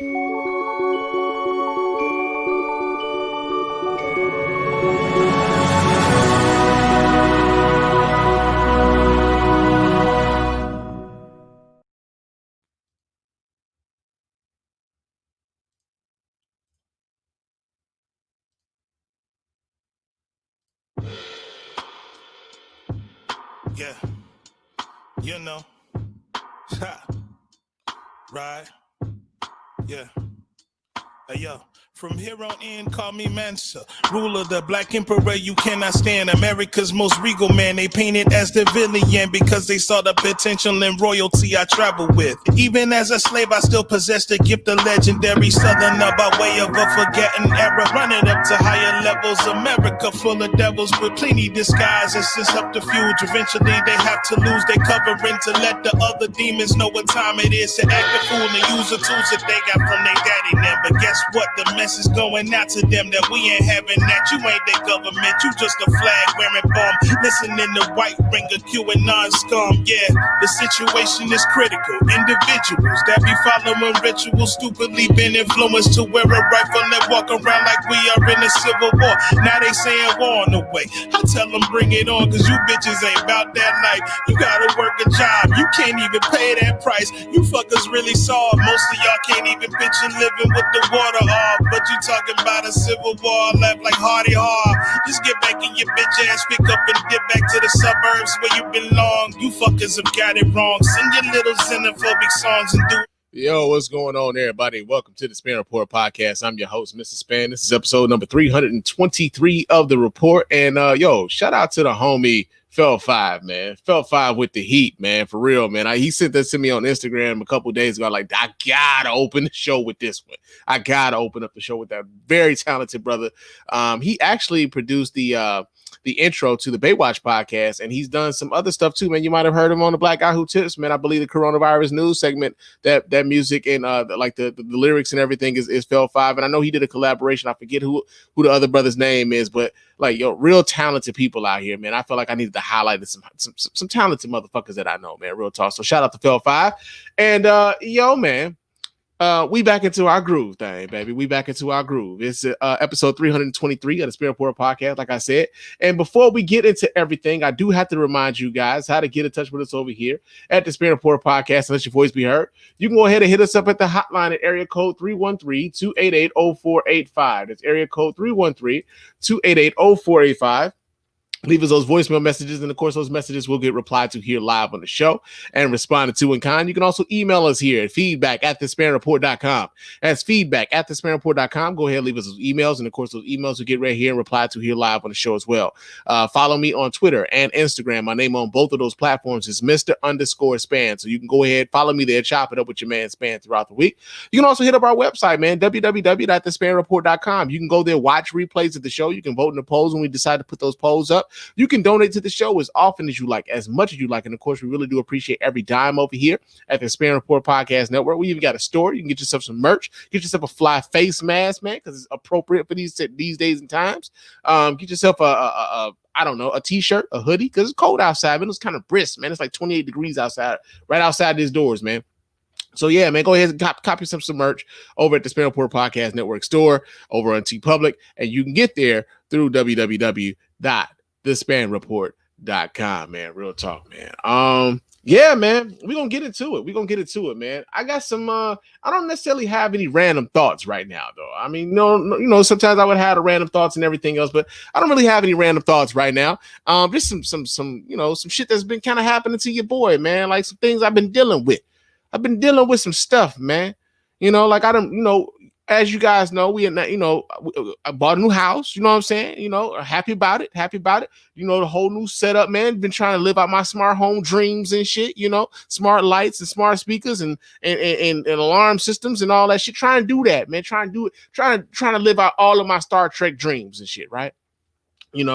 Yeah, you know, ha, right, yeah, hey yo. From here on in, call me Mansa, ruler, the black emperor you cannot stand. America's most regal man, they painted as the villain because they saw the potential in royalty I travel with. Even as a slave, I still possess the gift of legendary southerner by way of a forgotten era. Running up to higher levels, America full of devils with plenty disguise and subterfuge. Eventually they have to lose their covering to let the other demons know what time it is to act the fool and use the tools that they got from their daddy now. But guess what? The message going out to them that we ain't having that. You ain't their government, you just a flag wearing bum. Listening to white ringer QAnon scum. Yeah, the situation is critical. Individuals that be following rituals stupidly been influenced to wear a rifle and walk around like we are in a civil war. Now they saying war on the way. I tell them bring it on, cause you bitches ain't about that life. You gotta work a job, you can't even pay that price. You fuckers really saw it. Most of y'all can't even picture living with the water off. But you talking about a civil war left like Hardy Hard. Just get back in your bitch ass, pick up and dip back to the suburbs where you belong. You fuckers have got it wrong. Sing your little xenophobic songs and do. Yo, what's going on, everybody? Welcome to the Spann Report podcast. I'm your host, Mr. Spann. This is episode number 323 of the report. And yo, shout out to the homie Fell 5, man. Fell 5 with the heat, man. For real, man. He sent that to me on Instagram a couple days ago. Like, I gotta open the show with this one. I gotta open up the show with that very talented brother. He actually produced the intro to the Baywatch podcast, and he's done some other stuff too, man. You might have heard him on the Black Guy Who Tips, man. I believe the coronavirus news segment, that music and the lyrics and everything is Fell 5. And I know he did a collaboration. I forget who the other brother's name is, but like, yo, real talented people out here, man. I feel like I needed to highlight some talented motherfuckers that I know, man. Real talk. So shout out to Fell 5. And yo, man. We back into our groove thing, baby. We back into our groove. It's episode 323 of the Spann Report podcast, like I said. And before we get into everything, I do have to remind you guys how to get in touch with us over here at the Spann Report podcast and let your voice be heard. You can go ahead and hit us up at the hotline at area code 313-288-0485. That's area code 313-288-0485. Leave us those voicemail messages, and of course, those messages will get replied to here live on the show and responded to in kind. You can also email us here at feedback@thespannreport.com. That's feedback@thespannreport.com. Go ahead and leave us those emails, and of course, those emails will get right here and replied to here live on the show as well. Follow me on Twitter and Instagram. My name on both of those platforms is Mr._Spann. So you can go ahead, follow me there, chop it up with your man Spann throughout the week. You can also hit up our website, man, www.thespannreport.com. You can go there, watch replays of the show. You can vote in the polls when we decide to put those polls up. You can donate to the show as often as you like, as much as you like. And of course, we really do appreciate every dime over here at the Spann Report Podcast Network. We even got a store. You can get yourself some merch, get yourself a fly face mask, man, because it's appropriate for these days and times. Get yourself a t-shirt, a hoodie, because it's cold outside, man. It's kind of brisk, man. It's like 28 degrees outside, right outside these doors, man. So yeah, man, go ahead and copy some merch over at the Spann Report Podcast Network store over on TeePublic, and you can get there through www.thespannreport.com, man. Real talk, man. Yeah, man, we're gonna get into it. Man. I got some I don't necessarily have any random thoughts right now, though. I mean, no, sometimes I would have the random thoughts and everything else, but I don't really have any random thoughts right now. Just some shit that's been kind of happening to your boy, man. Like some things I've been dealing with. I've been dealing with some stuff, man. Like I don't, as you guys know, I bought a new house, you know what I'm saying? Happy about it. The whole new setup, man. Been trying to live out my smart home dreams and shit, smart lights and smart speakers and alarm systems and all that shit. Trying to do that, man. Trying to live out all of my Star Trek dreams and shit, right? And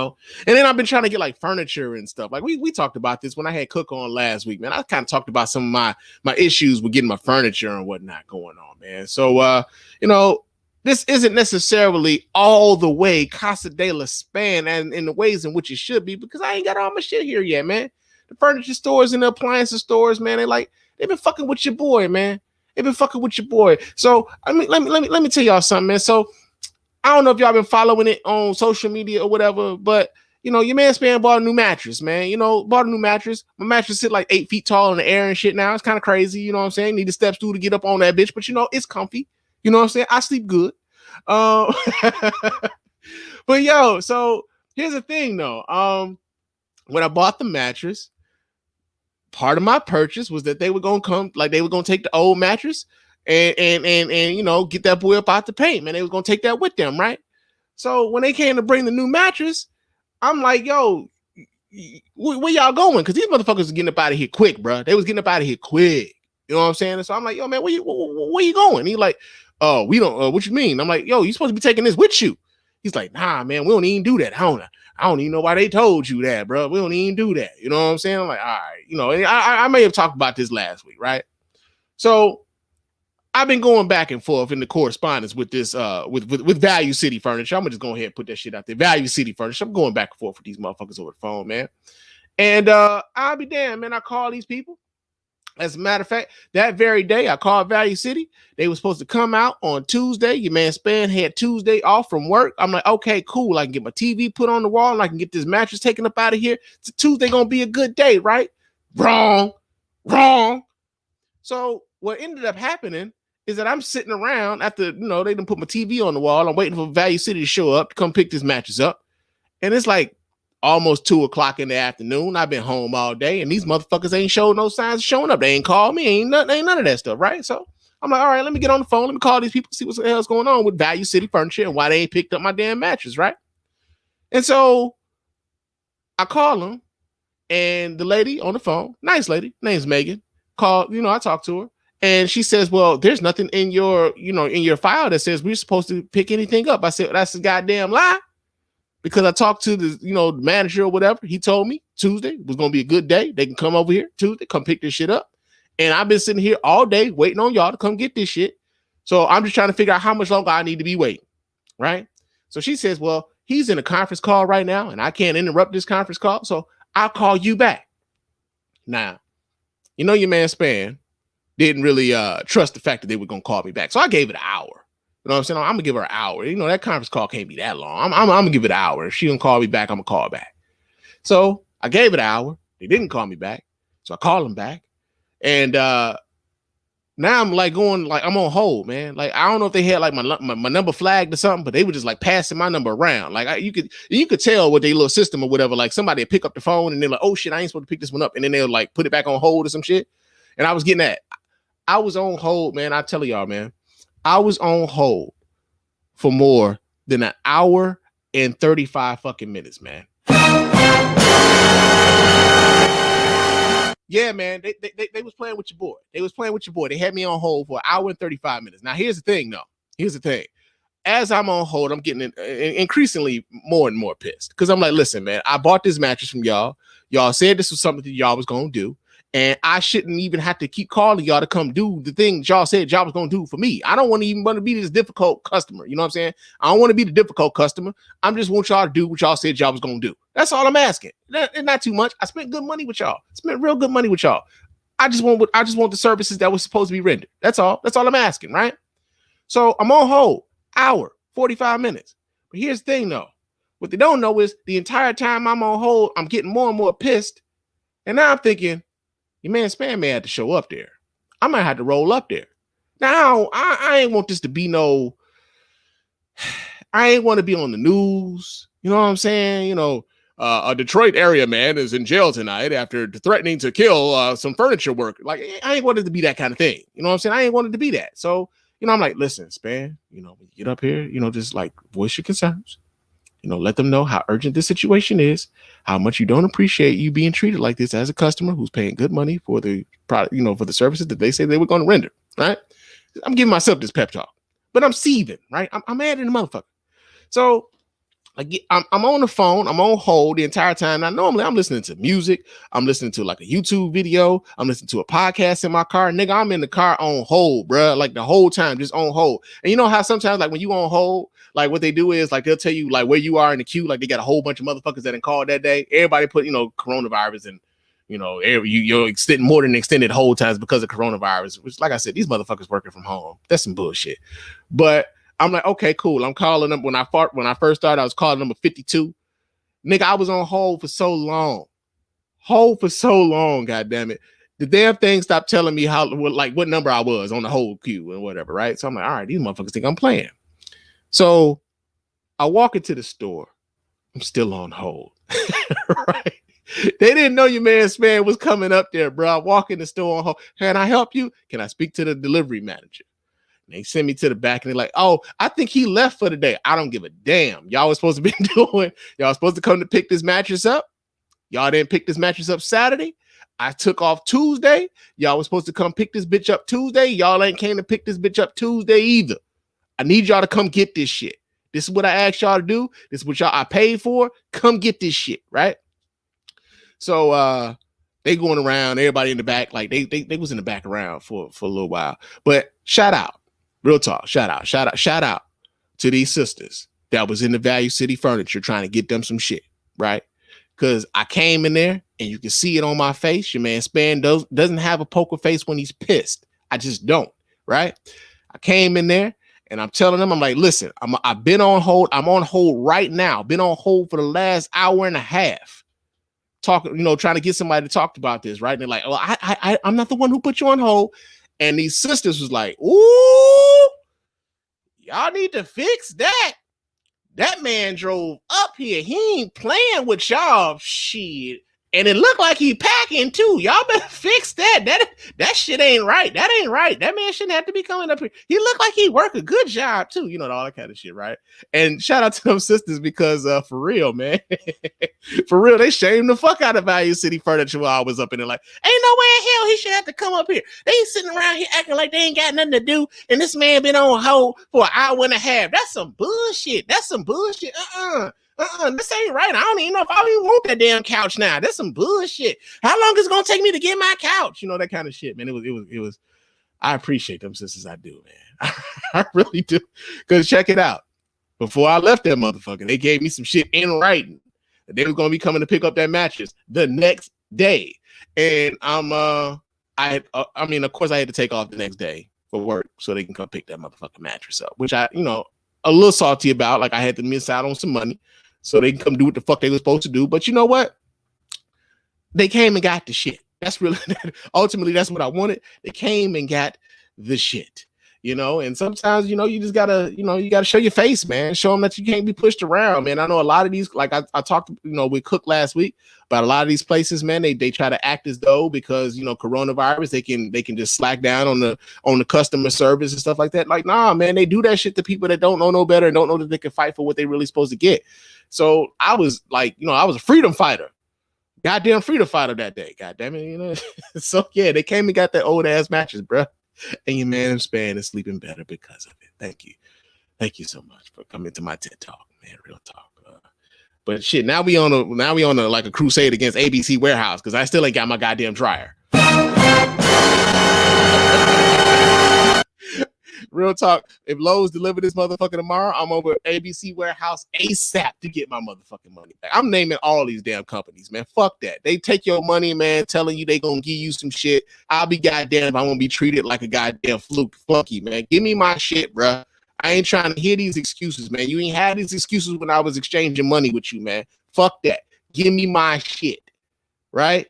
then I've been trying to get like furniture and stuff. Like we talked about this when I had Cook on last week, man. I kind of talked about some of my issues with getting my furniture and whatnot going on, man. So, this isn't necessarily all the way Casa De La Spann and in the ways in which it should be, because I ain't got all my shit here yet, man. The furniture stores and the appliance stores, man, they've been fucking with your boy, man. They been fucking with your boy. So I mean, let me tell y'all something, man. So I don't know if y'all been following it on social media or whatever, but you know, your man Spann bought a new mattress, man. You know, bought a new mattress. My mattress sit like 8 feet tall in the air and shit now. It's kind of crazy, you know what I'm saying? Need a step stool to get up on that bitch, but you know, it's comfy. You know what I'm saying? I sleep good. But yo, so here's the thing though. When I bought the mattress, part of my purchase was that they were gonna come, like they were gonna take the old mattress and you know, get that boy up out the paint, man. They were gonna take that with them, right? So when they came to bring the new mattress, I'm like, yo, where y'all going? Because these motherfuckers was getting up out of here quick, bro. They was getting up out of here quick. You know what I'm saying? And so I'm like, yo, man, where you going? He like, oh, we don't. What you mean? I'm like, yo, you supposed to be taking this with you. He's like, nah, man, we don't even do that. I don't even know why they told you that, bro. We don't even do that. You know what I'm saying? I'm like, all right, you know, I may have talked about this last week, right? So I've been going back and forth in the correspondence with this, with Value City Furniture. I'm gonna just go ahead and put that shit out there. Value City Furniture. I'm going back and forth with these motherfuckers over the phone, man. And I'll be damned, man. I call these people. As a matter of fact, that very day I called Value City. They were supposed to come out on Tuesday. Your man Spann had Tuesday off from work. I'm like, okay, cool. I can get my TV put on the wall and I can get this mattress taken up out of here. It's Tuesday gonna be a good day, right? Wrong. So what ended up happening is that I'm sitting around after, you know, they done put my TV on the wall. I'm waiting for Value City to show up to come pick this mattress up. And it's like almost 2:00 in the afternoon. I've been home all day and these motherfuckers ain't showed no signs of showing up. They ain't called me. Ain't none of that stuff, right? So I'm like, all right, let me get on the phone. Let me call these people, see what the hell's going on with Value City Furniture and why they ain't picked up my damn mattress, right? And so I call them and the lady on the phone, nice lady, name's Megan, called, you know, I talked to her. And she says, well, there's nothing in your, you know, in your file that says we're supposed to pick anything up. I said, that's a goddamn lie. Because I talked to the, you know, manager or whatever. He told me Tuesday was going to be a good day. They can come over here Tuesday, come pick this shit up. And I've been sitting here all day waiting on y'all to come get this shit. So I'm just trying to figure out how much longer I need to be waiting. Right. So she says, well, he's in a conference call right now and I can't interrupt this conference call. So I'll call you back. Now, you know, your man Spann didn't really trust the fact that they were going to call me back. So I gave it an hour. You know what I'm saying? I'm going to give her an hour. You know, that conference call can't be that long. I'm going to give it an hour. If she don't call me back, I'm going to call her back. So I gave it an hour. They didn't call me back. So I called them back. And now I'm like going, like I'm on hold, man. Like, I don't know if they had like my number flagged or something, but they were just like passing my number around. Like you could tell with their little system or whatever, like somebody would pick up the phone and they're like, oh shit, I ain't supposed to pick this one up. And then they'll like put it back on hold or some shit. And I was getting that. I was on hold, man. I tell y'all, man, I was on hold for more than an hour and 35 fucking minutes, man. Yeah, man. They was playing with your boy. They was playing with your boy. They had me on hold for an hour and 35 minutes. Now, here's the thing, though. Here's the thing. As I'm on hold, I'm getting increasingly more and more pissed because I'm like, listen, man, I bought this mattress from y'all. Y'all said this was something that y'all was going to do. And I shouldn't even have to keep calling y'all to come do the thing y'all said y'all was going to do for me. I don't want to be this difficult customer. You know what I'm saying? I don't want to be the difficult customer. I just want y'all to do what y'all said y'all was going to do. That's all I'm asking. Not too much. I spent good money with y'all. Spent real good money with y'all. I just want the services that was supposed to be rendered. That's all. That's all I'm asking, right? So I'm on hold, hour, 45 minutes. But here's the thing, though. What they don't know is the entire time I'm on hold, I'm getting more and more pissed. And now I'm thinking, your man Spann may have to show up there. I might have to roll up there. Now, I ain't want this to be no, I ain't want to be on the news. You know what I'm saying? You know, a Detroit area man is in jail tonight after threatening to kill some furniture worker. Like, I ain't wanted to be that kind of thing. You know what I'm saying? I ain't wanted to be that. So, you know, I'm like, listen, Spann, you know, when you get up here, you know, just like voice your concerns. You know, let them know how urgent this situation is, how much you don't appreciate you being treated like this as a customer who's paying good money for the product, you know, for the services that they say they were going to render, right? I'm giving myself this pep talk, but I'm seething, right? I'm mad at the motherfucker. So I'm on the phone, I'm on hold the entire time. Now, normally I'm listening to music, I'm listening to like a YouTube video, I'm listening to a podcast in my car. Nigga, I'm in the car on hold, bro. Like the whole time, just on hold. And you know how sometimes, like when you on hold, like what they do is like they'll tell you like where you are in the queue. Like they got a whole bunch of motherfuckers that didn't call that day. Everybody put, you know, coronavirus and You know, you're extending more than extended hold times because of coronavirus, which, like I said, these motherfuckers working from home. That's some bullshit. But I'm like, okay, cool. I'm calling them. When I first started, I was calling number 52. Nigga, I was on hold for so long. God damn it. The damn thing stopped telling me what number I was on the hold queue and whatever, right? So I'm like, all right, these motherfuckers think I'm playing. So I walk into the store. I'm still on hold. Right? They didn't know your man Spann was coming up there, bro. I walk in the store on hold. Can I help you? Can I speak to the delivery manager? And they send me to the back and they're like, oh, I think he left for the day. I don't give a damn. Y'all was supposed to be y'all was supposed to come to pick this mattress up. Y'all didn't pick this mattress up Saturday. I took off Tuesday. Y'all was supposed to come pick this bitch up Tuesday. Y'all ain't came to pick this bitch up Tuesday either. I need y'all to come get this shit. This is what I asked y'all to do. This is what I paid for. Come get this shit, right? So they going around, everybody in the back, like they was in the back around for a little while. But shout out, real talk, shout out to these sisters that was in the Value City Furniture trying to get them some shit, right? Because I came in there and you can see it on my face. Your man Spann doesn't have a poker face when he's pissed. I just don't, right? I came in there and I'm telling them, I'm like, listen, I've been on hold. I'm on hold right now. Been on hold for the last hour and a half. Talking, trying to get somebody to talk about this, right? And they're like, oh, I'm not the one who put you on hold. And these sisters was like, ooh, y'all need to fix that. That man drove up here. He ain't playing with y'all. Shit. And it looked like he packing too. Y'all better fix that. That shit ain't right. That ain't right. That man shouldn't have to be coming up here. He looked like he worked a good job too. All that kind of shit, right? And shout out to them sisters because for real, man. For real, they shamed the fuck out of Value City Furniture while I was up in there. Like, ain't no way in hell he should have to come up here. They sitting around here acting like they ain't got nothing to do. And this man been on hold for an hour and a half. That's some bullshit. This ain't right. I don't even know if I even want that damn couch now. That's some bullshit. How long is it gonna take me to get my couch? That kind of shit, man. It was. I appreciate them sisters. I do, man. I really do. Because check it out. Before I left that motherfucker, they gave me some shit in writing that they was gonna be coming to pick up that mattress the next day. And of course, I had to take off the next day for work so they can come pick that motherfucking mattress up, which I, a little salty about. Like I had to miss out on some money so they can come do what the fuck they were supposed to do. But you know what? They came and got the shit. That's really, ultimately, that's what I wanted. They came and got the shit, and sometimes, you just gotta, you gotta show your face, man. Show them that you can't be pushed around, man. I know a lot of these, like I talked, with Cook last week, but a lot of these places, man, they try to act as though because, coronavirus, they can just slack down on the customer service and stuff like that. Like, nah, man, they do that shit to people that don't know no better and don't know that they can fight for what they really supposed to get. So I was like, I was a freedom fighter. Goddamn freedom fighter that day. Goddamn it, So yeah, they came and got that old ass mattress, bro. And your man Spann is sleeping better because of it. Thank you. Thank you so much for coming to my TED Talk, man. Real talk. But shit, now we on a like a crusade against ABC Warehouse because I still ain't got my goddamn dryer. Real talk. If Lowe's deliver this motherfucker tomorrow, I'm over at ABC Warehouse ASAP to get my motherfucking money back. I'm naming all these damn companies, man. Fuck that. They take your money, man, telling you they gonna give you some shit. I'll be goddamn if I won't be treated like a goddamn flunky, man. Give me my shit, bro. I ain't trying to hear these excuses, man. You ain't had these excuses when I was exchanging money with you, man. Fuck that. Give me my shit, right?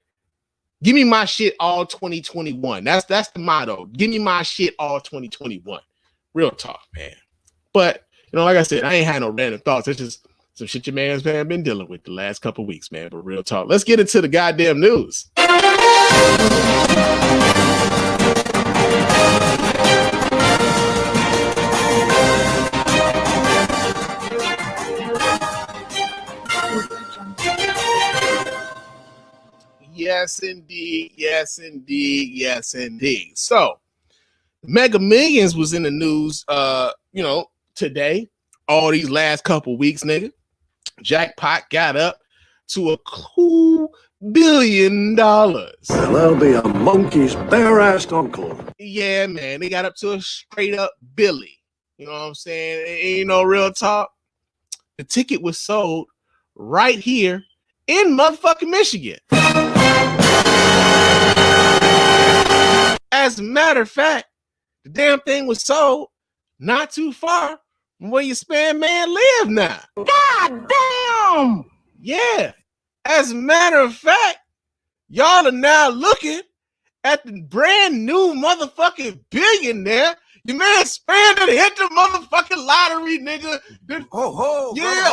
Give me my shit all 2021. That's the motto. Give me my shit all 2021. Real talk, man. But, like I said, I ain't had no random thoughts. It's just some shit your man's been dealing with the last couple weeks, man. But real talk. Let's get into the goddamn news. Yes, indeed. Yes, indeed. Yes, indeed. So, Mega Millions was in the news, today, all these last couple weeks, nigga. Jackpot got up to a cool $1 billion. Well, that'll be a monkey's bare-assed uncle. Yeah, man. They got up to a straight up BILLI. You know what I'm saying? Real talk. The ticket was sold right here in motherfucking Michigan. As a matter of fact, the damn thing was sold not too far from where your Spann man live now. God damn! Yeah. As a matter of fact, y'all are now looking at the brand new motherfucking billionaire. Your man Spann that hit the motherfucking lottery, nigga. Yeah.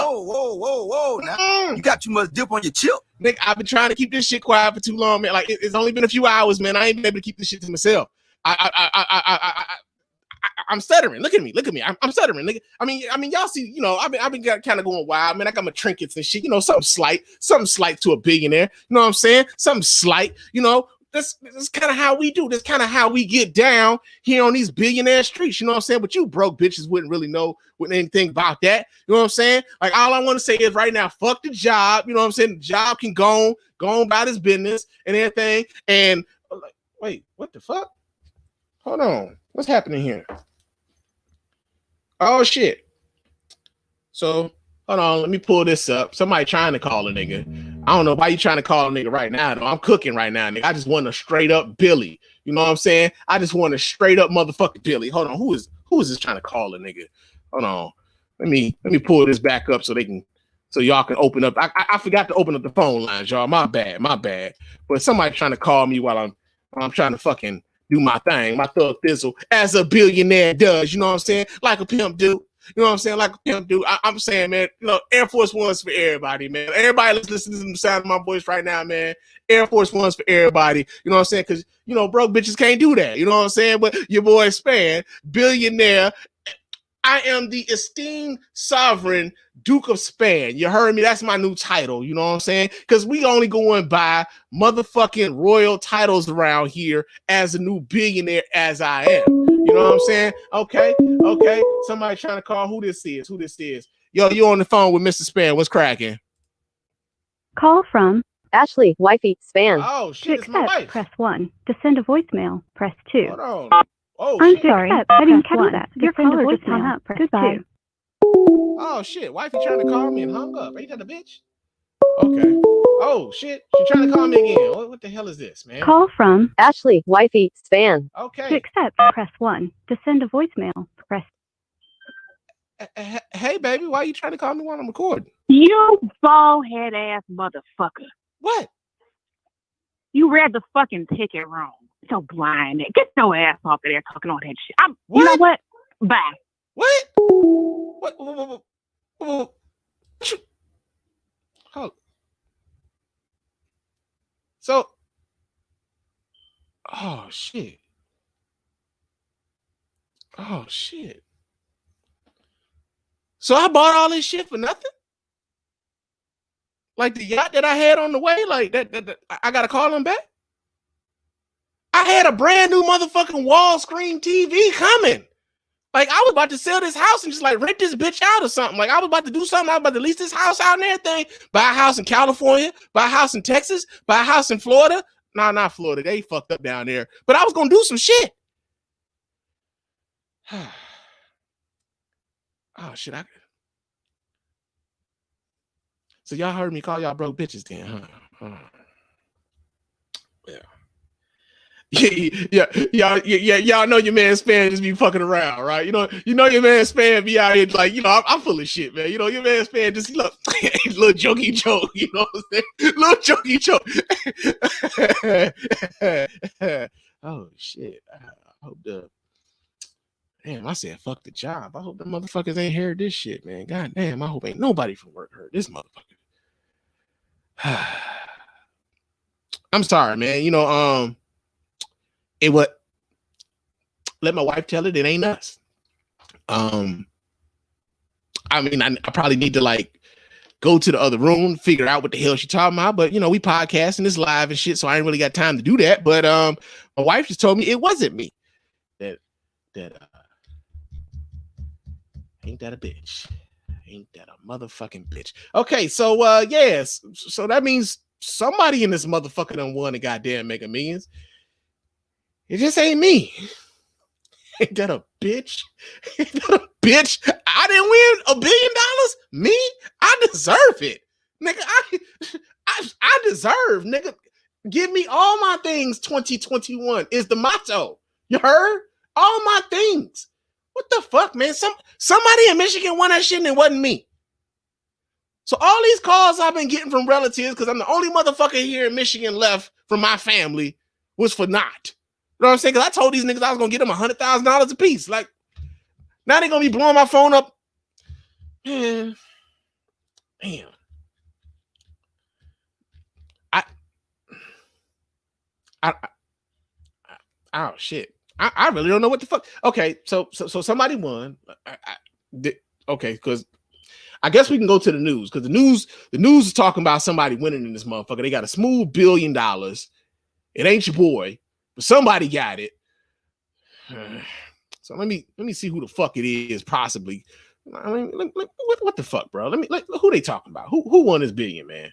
Whoa. Now, you got too much dip on your chip. Nigga, I've been trying to keep this shit quiet for too long, man. Like it's only been a few hours, man. I ain't been able to keep this shit to myself. I'm stuttering. Look at me. I'm stuttering, nigga. I mean, y'all see, you know, I've been kind of going wild, man. I got my trinkets and shit, you know, something slight to a billionaire. You know what I'm saying? Something slight, you know. This is kind of how we do. This kind of how we get down here on these billionaire streets. You know what I'm saying? But you broke bitches wouldn't really know anything about that. You know what I'm saying? Like, all I want to say is right now, fuck the job. You know what I'm saying? The job can go on about his business and everything. And wait, what the fuck? Hold on. What's happening here? Oh, shit. So, hold on. Let me pull this up. Somebody trying to call a nigga. I don't know why you trying to call a nigga right now, though. I'm cooking right now, nigga. I just want a straight up Billy. You know what I'm saying? I just want a straight up motherfucking Billy. Hold on. Who is this trying to call a nigga? Hold on. Let me pull this back up so y'all can open up. I forgot to open up the phone lines, y'all. My bad. But somebody trying to call me while I'm trying to fucking do my thing, my thug thizzle, as a billionaire does. You know what I'm saying? Like a pimp do. You know what I'm saying? Like a pimp do. I'm saying, man, you know, Air Force One's for everybody, man. Everybody listening to the sound of my voice right now, man. Air Force One's for everybody. You know what I'm saying? Because, you know, broke bitches can't do that. You know what I'm saying? But your boy Spann, billionaire. I am the esteemed sovereign Duke of Spann. You heard me? That's my new title. You know what I'm saying? Because we only going by motherfucking royal titles around here as a new billionaire as I am. You know what I'm saying? Okay. Somebody trying to call who this is. Yo, you on the phone with Mr. Spann. What's cracking? Call from Ashley, wifey, Spann. Oh, shit, to it's my accept, wife. press 1. To send a voicemail, press 2. Hold on. Oh, I'm shit. sorry, I didn't catch that. Your caller just hung up. Press 2. Oh, shit. Wifey trying to call me and hung up. Ain't that a bitch? Okay. Oh, shit. She trying to call me again. What the hell is this, man? Call from Ashley, wifey, Spann. Okay. To accept, press 1. To send a voicemail, press. Hey, baby, why are you trying to call me while I'm recording? You bald head ass motherfucker. What? You read the fucking ticket wrong. So blind. Get your ass off of there talking all that shit. You know what? Bye. What? What? Oh. So. Oh shit. So I bought all this shit for nothing? Like the yacht that I had on the way? Like that I gotta call him back? I had a brand new motherfucking wall screen TV coming. Like I was about to sell this house and just like rent this bitch out or something. Like I was about to do something. I was about to lease this house out and everything. Buy a house in California, buy a house in Texas, buy a house in Florida. Nah, not Florida. They fucked up down there. But I was gonna do some shit. Oh shit. So y'all heard me call y'all broke bitches then, huh? Yeah. Y'all know your man Spann just be fucking around, right? You know your man Spann be out here like, you know, I'm full of shit, man. You know, your man Spann just look little jokey joke, you know what I'm saying? Little jokey joke. Oh shit. I hope damn, I said fuck the job. I hope the motherfuckers ain't heard this shit, man. God damn, I hope ain't nobody from work heard this motherfucker. I'm sorry, man. You know, let my wife tell it ain't us. I mean, I probably need to like go to the other room, figure out what the hell she talking about. But you know, we podcasting, it's live and shit, so I ain't really got time to do that. But my wife just told me it wasn't me. That ain't that a bitch? Ain't that a motherfucking bitch? Okay, so yes, so that means somebody in this motherfucker done won and goddamn Mega Millions. It just ain't me. Ain't that a bitch? Ain't that a bitch? I didn't win $1 billion. Me? I deserve it, nigga. I deserve, nigga. Give me all my things. 2021 is the motto. You heard? All my things. What the fuck, man? Somebody in Michigan won that shit and it wasn't me. So all these calls I've been getting from relatives, because I'm the only motherfucker here in Michigan left from my family, was for not. You know what I'm saying? Because I told these niggas I was going to get them $100,000 a piece. Like, now they're going to be blowing my phone up. Man, damn. Oh, shit. I really don't know what the fuck. Okay, so somebody won. Okay, because I guess we can go to the news, because the news is talking about somebody winning in this motherfucker. They got a smooth $1 billion. It ain't your boy, but somebody got it. So let me see who the fuck it is, possibly. I mean, what the fuck, bro? Who they talking about? Who won this billion, man?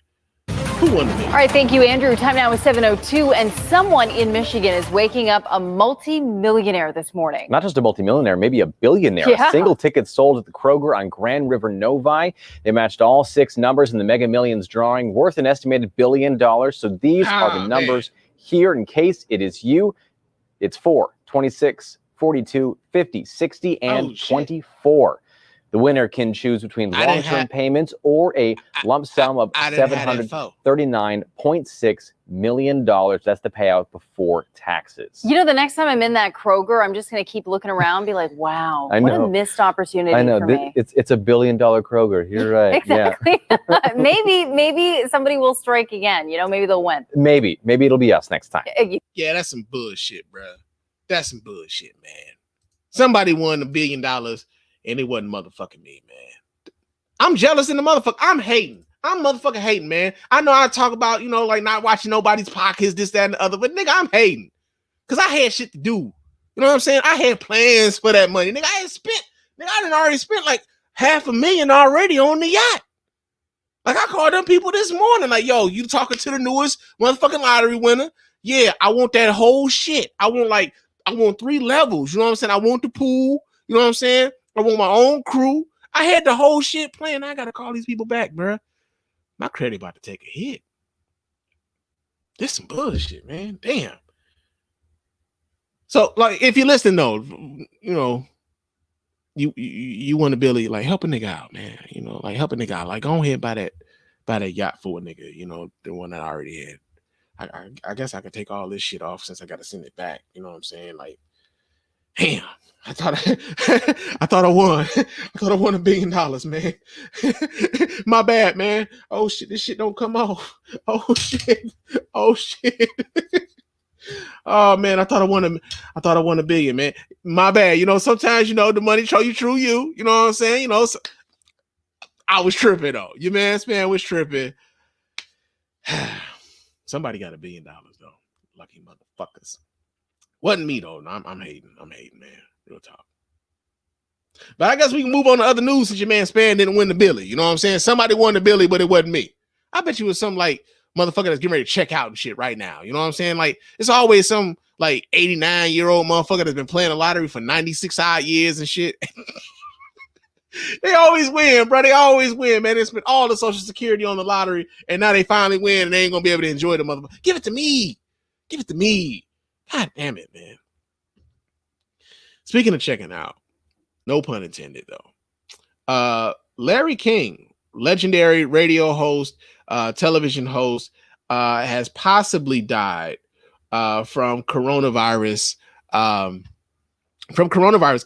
Who won the billion? All right, thank you, Andrew. Time now is 7:02, and someone in Michigan is waking up a multi-millionaire this morning. Not just a multi-millionaire, maybe a billionaire. Yeah. A single ticket sold at the Kroger on Grand River Novi. They matched all 6 numbers in the Mega Millions drawing, worth an estimated $1 billion. So these are the numbers here in case it is you. It's 4, 26, 42, 50, 60, and 24. The winner can choose between long-term payments or a lump sum of $739.6 million. That's the payout before taxes. You know, the next time I'm in that Kroger, I'm just going to keep looking around and be like, wow, what a missed opportunity for me. It's a $1 billion Kroger. You're right. Exactly. Yeah. maybe somebody will strike again. You know, maybe they'll win. Maybe it'll be us next time. Yeah, that's some bullshit, bro. That's some bullshit, man. Somebody won $1 billion. And it wasn't motherfucking me, man. I'm jealous in the motherfucker. I'm hating. I'm motherfucking hating, man. I know I talk about, you know, like not watching nobody's pockets, this, that, and the other. But nigga, I'm hating. Because I had shit to do. You know what I'm saying? I had plans for that money. Nigga, I done already spent like $500,000 already on the yacht. Like, I called them people this morning. Like, yo, you talking to the newest motherfucking lottery winner? Yeah, I want that whole shit. I want 3 levels. You know what I'm saying? I want the pool. You know what I'm saying? I want my own crew. I had the whole shit planned. I got to call these people back, bro. My credit about to take a hit. This some bullshit, man. Damn. So, like, if you listen, though, you know, you want to Billy, like, help a nigga out, man. You know, like, help a nigga out. Like, go ahead buy that yacht for a nigga, you know, the one that I already had. I guess I could take all this shit off since I got to send it back. You know what I'm saying? Like, damn. I thought I won. I thought I won $1 billion, man. My bad, man. Oh shit, this shit don't come off. Oh shit. Oh shit. Oh man, I thought I won $1 billion, man. My bad. You know, sometimes, you know, the money show you true you. You know what I'm saying? You know, so I was tripping though. Your man was tripping. Somebody got $1 billion though. Lucky motherfuckers. Wasn't me though. No, I'm hating. I'm hating, man. Real talk. But I guess we can move on to other news since your man Spann didn't win the Billy. You know what I'm saying? Somebody won the Billy, but it wasn't me. I bet you it was some like motherfucker that's getting ready to check out and shit right now. You know what I'm saying? Like, it's always some like 89-year-old motherfucker that's been playing the lottery for 96 odd years and shit. They always win, bro. They always win, man. They spent all the Social Security on the lottery, and now they finally win, and they ain't gonna be able to enjoy the motherfucker. Give it to me. Give it to me. God damn it, man. Speaking of checking out, no pun intended, though. Larry King, legendary radio host, television host, has possibly died from coronavirus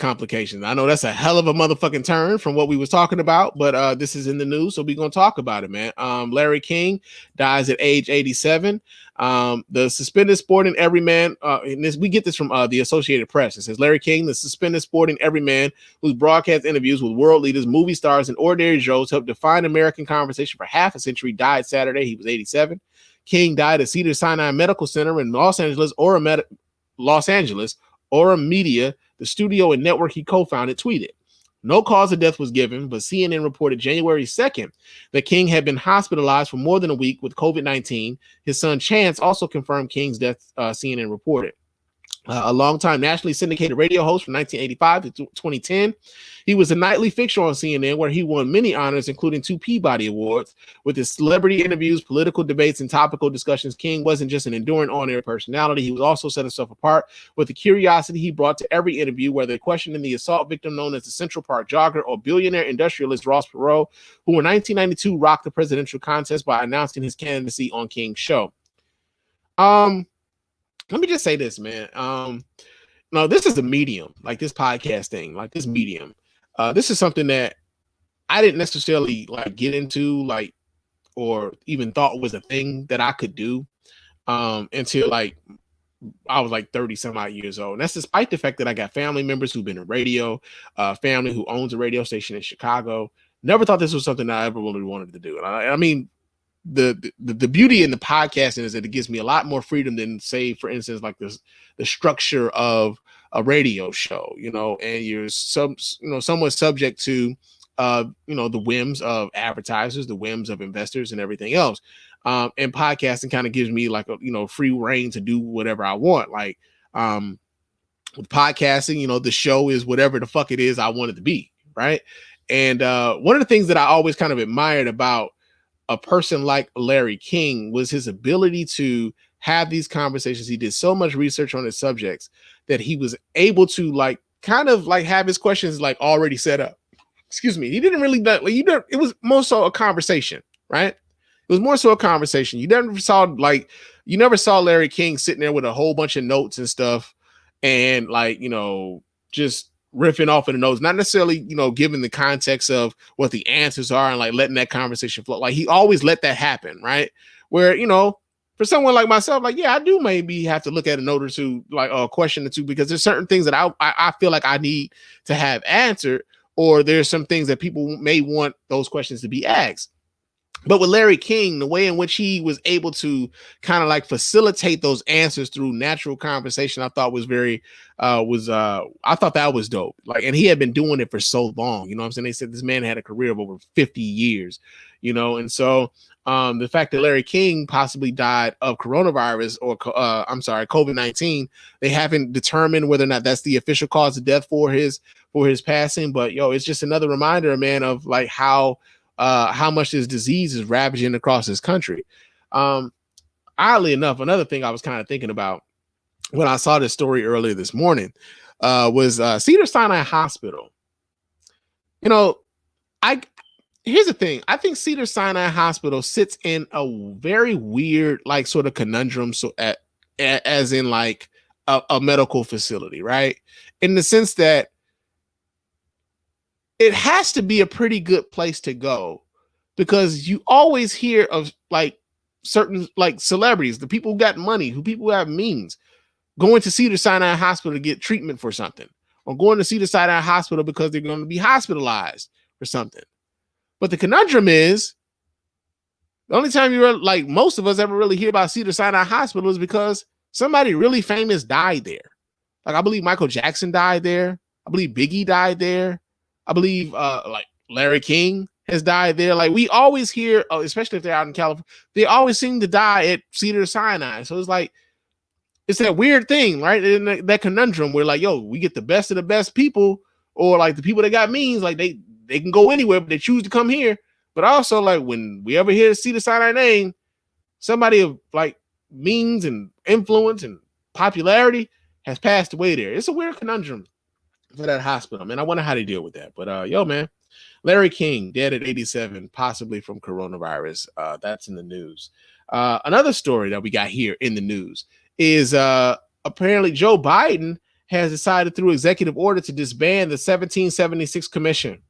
complications. I know that's a hell of a motherfucking turn from what we was talking about, but this is in the news, so we're gonna talk about it, man. Larry King dies at age 87. The suspended sporting everyman, we get this from the Associated Press. It says Larry King, the suspended sporting everyman whose broadcast interviews with world leaders, movie stars, and ordinary Joes helped define American conversation for half a century, died Saturday. He was 87. King died at Cedars-Sinai Medical Center in Los Angeles. Aura Media, the studio and network he co-founded, tweeted. No cause of death was given, but CNN reported January 2nd that King had been hospitalized for more than a week with COVID-19. His son Chance also confirmed King's death, CNN reported. a longtime nationally syndicated radio host from 1985 to 2010. He was a nightly fixture on CNN, where he won many honors, including 2 Peabody Awards. With his celebrity interviews, political debates, and topical discussions, King wasn't just an enduring on-air personality. He was also set himself apart with the curiosity he brought to every interview, whether questioning the assault victim known as the Central Park Jogger or billionaire industrialist Ross Perot, who in 1992 rocked the presidential contest by announcing his candidacy on King's show. Let me just say this, man. No, this is a medium, like this podcast thing, like this medium. This is something that I didn't necessarily like get into, like, or even thought was a thing that I could do until like I was like 30 some odd years old. And that's despite the fact that I got family members who've been in radio, family who owns a radio station in Chicago. Never thought this was something that I ever really wanted to do. And I mean, the beauty in the podcasting is that it gives me a lot more freedom than, say, for instance, like the structure of a radio show, you know, and you're somewhat subject to the whims of advertisers, the whims of investors, and everything else. And podcasting kind of gives me like a free reign to do whatever I want. Like with podcasting, the show is whatever the fuck it is I want it to be, right? And one of the things that I always kind of admired about a person like Larry King was his ability to have these conversations. He did so much research on his subjects that he was able to have his questions like already set up. Excuse me. He didn't really, it was more so a conversation, right? It was more so a conversation. You never saw Larry King sitting there with a whole bunch of notes and stuff and just riffing off of the notes, not necessarily, giving the context of what the answers are and like letting that conversation flow. Like he always let that happen, right? Where, for someone like myself, like, yeah, I do maybe have to look at a note or two, like a question or two, because there's certain things that I feel like I need to have answered, or there's some things that people may want those questions to be asked. But with Larry King, the way in which he was able to kind of like facilitate those answers through natural conversation, I thought was I thought that was dope. Like, and he had been doing it for so long, you know what I'm saying? They said this man had a career of over 50 years, and so the fact that Larry King possibly died of coronavirus or COVID-19, they haven't determined whether or not that's the official cause of death for his passing. But it's just another reminder, man, of like how much this disease is ravaging across this country. Oddly enough, another thing I was kind of thinking about when I saw this story earlier this morning was Cedars-Sinai Hospital. Here's the thing. I think Cedars-Sinai Hospital sits in a very weird, like, sort of conundrum. So as in like a medical facility, right? In the sense that it has to be a pretty good place to go, because you always hear of like certain like celebrities, the people who got money, people who have means, going to Cedars-Sinai Hospital to get treatment for something, or going to Cedars-Sinai Hospital because they're going to be hospitalized for something. But the conundrum is, the only time most of us ever really hear about Cedars-Sinai Hospital is because somebody really famous died there. Like, I believe Michael Jackson died there. I believe Biggie died there. I believe like Larry King has died there. Like, we always hear, especially if they're out in California, they always seem to die at Cedars-Sinai. So it's like, it's that weird thing, right? And that conundrum where like, we get the best of the best people, or like the people that got means, like they can go anywhere, but they choose to come here. But also, like, when we ever hear the Cedars-Sinai name, somebody of like means and influence and popularity has passed away there. It's a weird conundrum for that hospital, man. I wonder how they deal with that. But man, Larry King dead at 87, possibly from coronavirus. That's in the news. Another story that we got here in the news is apparently Joe Biden has decided through executive order to disband the 1776 Commission.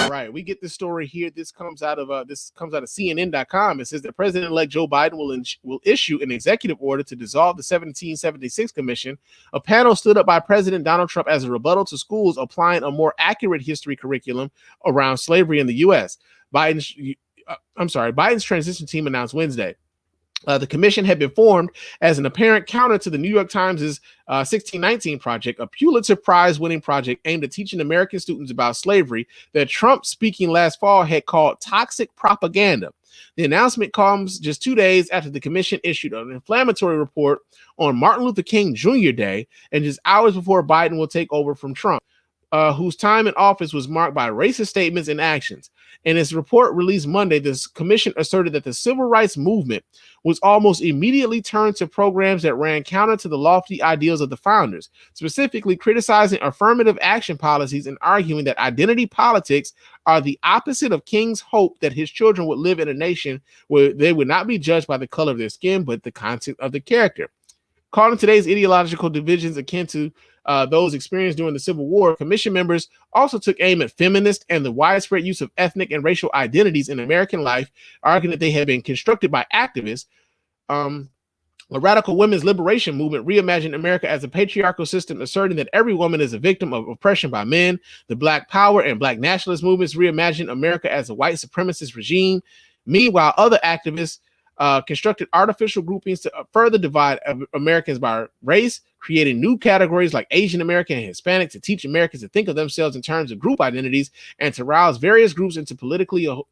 Right, we get this story here. This comes out of CNN.com. It says that President-elect Joe Biden will issue an executive order to dissolve the 1776 Commission. A panel stood up by President Donald Trump as a rebuttal to schools applying a more accurate history curriculum around slavery in the U.S. Biden's transition team announced Wednesday The commission had been formed as an apparent counter to the New York Times' 1619 Project, a Pulitzer Prize-winning project aimed at teaching American students about slavery that Trump, speaking last fall, had called toxic propaganda. The announcement comes just 2 days after the commission issued an inflammatory report on Martin Luther King Jr. Day, and just hours before Biden will take over from Trump, whose time in office was marked by racist statements and actions. In its report released Monday, this commission asserted that the civil rights movement was almost immediately turned to programs that ran counter to the lofty ideals of the founders, specifically criticizing affirmative action policies and arguing that identity politics are the opposite of King's hope that his children would live in a nation where they would not be judged by the color of their skin, but the content of the character. Calling today's ideological divisions akin to those experienced during the Civil War, commission members also took aim at feminist and the widespread use of ethnic and racial identities in American life, arguing that they had been constructed by activists. A radical women's liberation movement reimagined America as a patriarchal system, asserting that every woman is a victim of oppression by men. The Black Power and Black nationalist movements reimagined America as a white supremacist regime. Meanwhile, other activists constructed artificial groupings to further divide Americans by race, creating new categories like Asian American and Hispanic to teach Americans to think of themselves in terms of group identities and to rouse various groups into politically or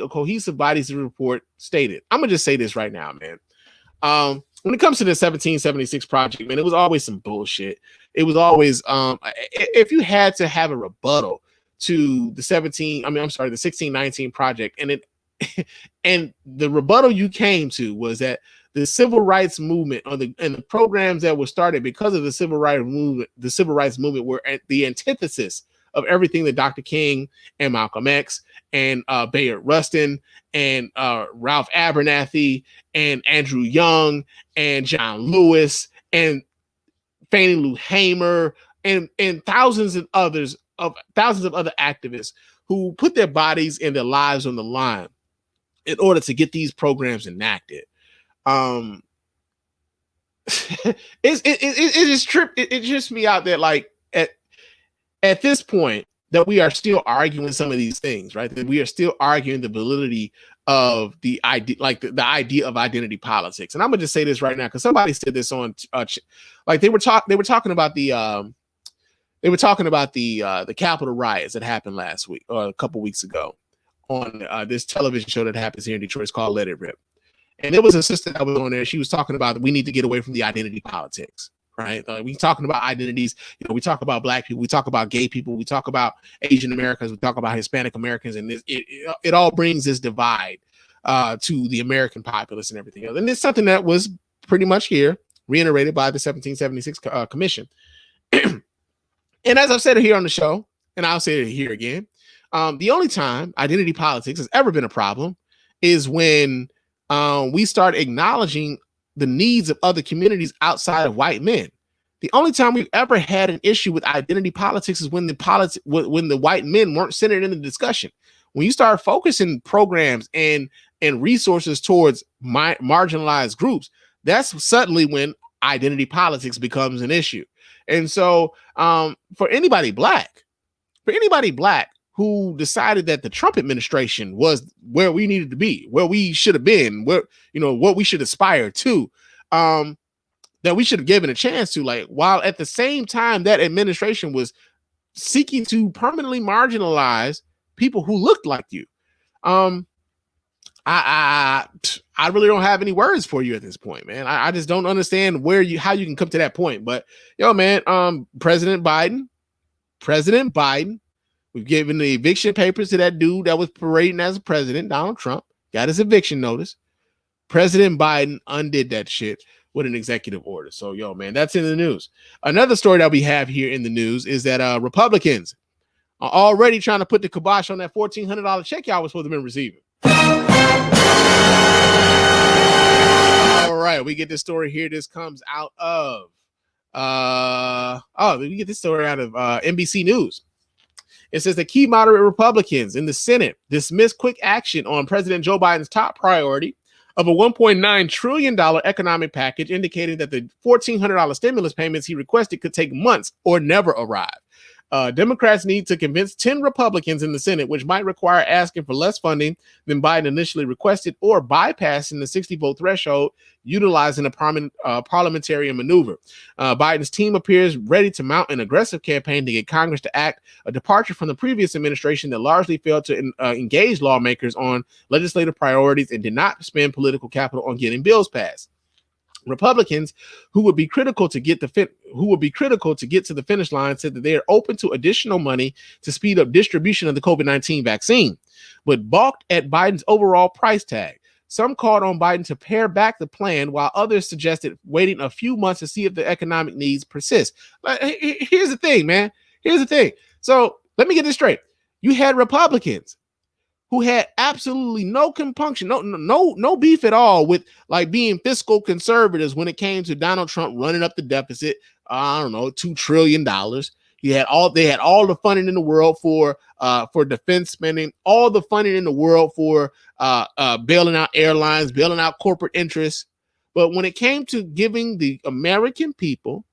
cohesive bodies, the report stated. I'm gonna just say this right now, man. When it comes to the 1776 Project, man, it was always some bullshit. It was always if you had to have a rebuttal to the 1619 Project, and the rebuttal you came to was that the civil rights movement and the programs that were started because of the civil rights movement were at the antithesis of everything that Dr. King and Malcolm X and Bayard Rustin and Ralph Abernathy and Andrew Young and John Lewis and Fannie Lou Hamer and thousands of other activists who put their bodies and their lives on the line in order to get these programs enacted. It trips me out that, like, at this point, that we are still arguing some of these things, right? That we are still arguing the validity of the idea, like the idea of identity politics. And I'm gonna just say this right now because somebody said this on, like they were talking about the Capitol riots that happened last week or a couple weeks ago on this television show that happens here in Detroit. It's called Let It Rip. And there was a sister that was on there. She was talking about that we need to get away from the identity politics, right? We talking about identities. You know, we talk about Black people, we talk about gay people, we talk about Asian Americans, we talk about Hispanic Americans, and it all brings this divide to the American populace and everything else. And it's something that was pretty much here reiterated by the 1776 Commission. And as I've said it here on the show, and I'll say it here again, the only time identity politics has ever been a problem is when we start acknowledging the needs of other communities outside of white men. The only time we've ever had an issue with identity politics is when the white men weren't centered in the discussion. When you start focusing programs and resources towards marginalized groups, that's suddenly when identity politics becomes an issue. And so for anybody black who decided that the Trump administration was where we needed to be, where we should have been, where, you know, what we should aspire to, that we should have given a chance to, like, while at the same time that administration was seeking to permanently marginalize people who looked like you. I really don't have any words for you at this point, man. I just don't understand how you can come to that point. But yo, man, President Biden, we've given the eviction papers to that dude that was parading as a president, Donald Trump, got his eviction notice. President Biden undid that shit with an executive order. So, yo, man, that's in the news. Another story that we have here in the news is that Republicans are already trying to put the kibosh on that $1,400 check y'all was supposed to have been receiving. All right, we get this story here. This comes out of we get this story out of NBC News. It says the key moderate Republicans in the Senate dismissed quick action on President Joe Biden's top priority of a $1.9 trillion economic package, indicating that the $1,400 stimulus payments he requested could take months or never arrive. Democrats need to convince 10 Republicans in the Senate, which might require asking for less funding than Biden initially requested or bypassing the 60-vote threshold, utilizing a parliamentary maneuver. Biden's team appears ready to mount an aggressive campaign to get Congress to act, a departure from the previous administration that largely failed to engage lawmakers on legislative priorities and did not spend political capital on getting bills passed. Republicans who would be critical to get to the finish line said that they are open to additional money to speed up distribution of the COVID-19 vaccine, but balked at Biden's overall price tag. Some called on Biden to pare back the plan, while others suggested waiting a few months to see if the economic needs persist. Here's the thing, man. Here's the thing. So let me get this straight. You had Republicans who had absolutely no compunction, no beef at all with like being fiscal conservatives when it came to Donald Trump running up the deficit. I don't know, $2 trillion. They had all the funding in the world for defense spending, all the funding in the world for bailing out airlines, bailing out corporate interests. But when it came to giving the American people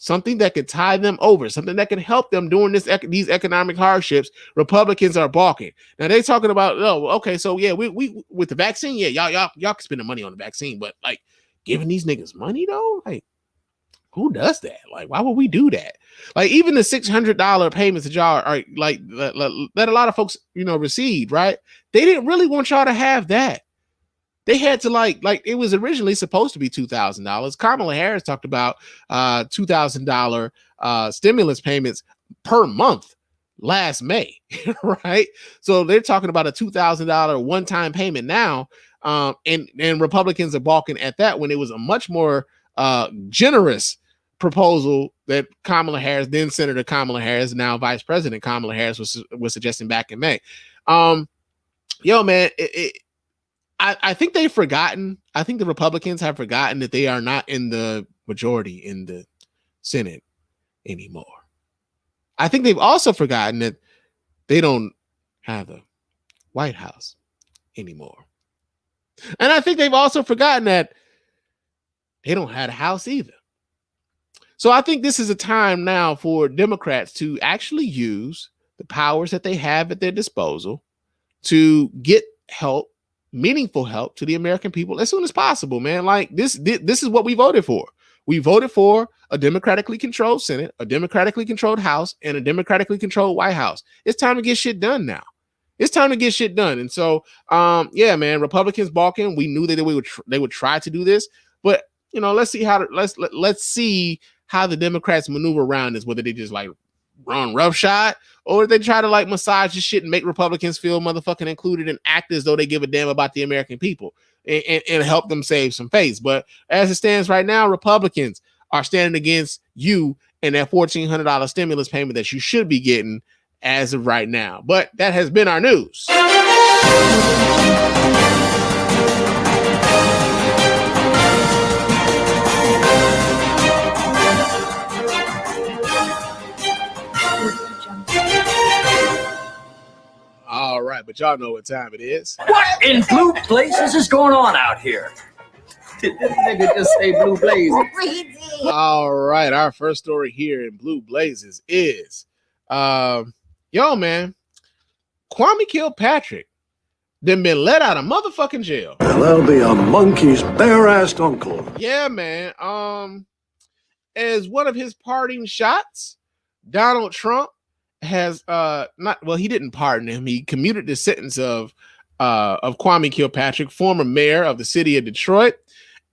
something that could tie them over, something that could help them during these economic hardships, Republicans are balking. Now they're talking about, oh, okay, so yeah, we with the vaccine, yeah, y'all can spend the money on the vaccine, but like giving these niggas money though, like who does that? Like, why would we do that? Like even the $600 payments that y'all are like that a lot of folks received, right? They didn't really want y'all to have that. They had to like it was originally supposed to be $2,000. Kamala Harris talked about $2,000 stimulus payments per month last May, right? So they're talking about a $2,000 one-time payment now, and Republicans are balking at that when it was a much more generous proposal that Kamala Harris, then Senator Kamala Harris, now Vice President Kamala Harris was suggesting back in May. Yo, man, I think they've forgotten. I think the Republicans have forgotten that they are not in the majority in the Senate anymore. I think they've also forgotten that they don't have the White House anymore. And I think they've also forgotten that they don't have a House either. So I think this is a time now for Democrats to actually use the powers that they have at their disposal to get help, meaningful help to the American people as soon as possible, man. Like this is what we voted for. We voted for a democratically controlled Senate, a democratically controlled House, and a democratically controlled White House. It's time to get shit done now. It's time to get shit done. And so, yeah, man, Republicans balking. We knew that they would try to do this, but let's see how the Democrats maneuver around this. Whether they just like run roughshod, or they try to like massage this shit and make Republicans feel motherfucking included and act as though they give a damn about the American people and help them save some face. But as it stands right now, Republicans are standing against you and that $1,400 stimulus payment that you should be getting as of right now. But that has been our news. All right, but y'all know what time it is. What in blue blazes is going on out here? Did this nigga just say blue blazes? All right, our first story here in Blue Blazes is, yo, man, Kwame Kilpatrick then been let out of motherfucking jail. That'll be a monkey's bare-assed uncle. Yeah, man. As one of his parting shots, Donald Trump has he didn't pardon him. He commuted the sentence of Kwame Kilpatrick, former mayor of the city of Detroit,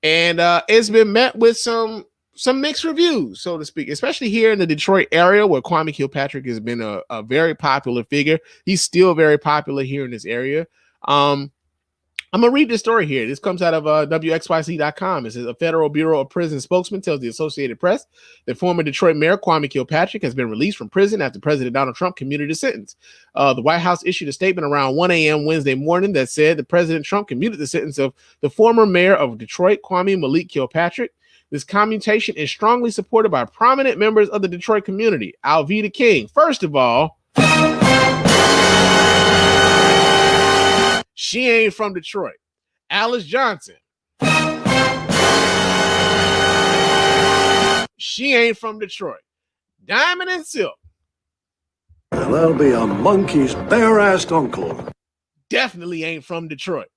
and it's been met with some mixed reviews, so to speak, especially here in the Detroit area where Kwame Kilpatrick has been a very popular figure. He's still very popular here in this area. I'm going to read this story here. This comes out of WXYZ.com. It says a Federal Bureau of Prison spokesman tells the Associated Press that former Detroit Mayor Kwame Kilpatrick has been released from prison after President Donald Trump commuted his sentence. The White House issued a statement around 1 a.m. Wednesday morning that said that President Trump commuted the sentence of the former mayor of Detroit, Kwame Malik Kilpatrick. This commutation is strongly supported by prominent members of the Detroit community. Alveda King, first of all, she ain't from Detroit. Alice Johnson, she ain't from Detroit. Diamond and Silk, And there'll be a monkey's bare-assed uncle. Definitely ain't from Detroit.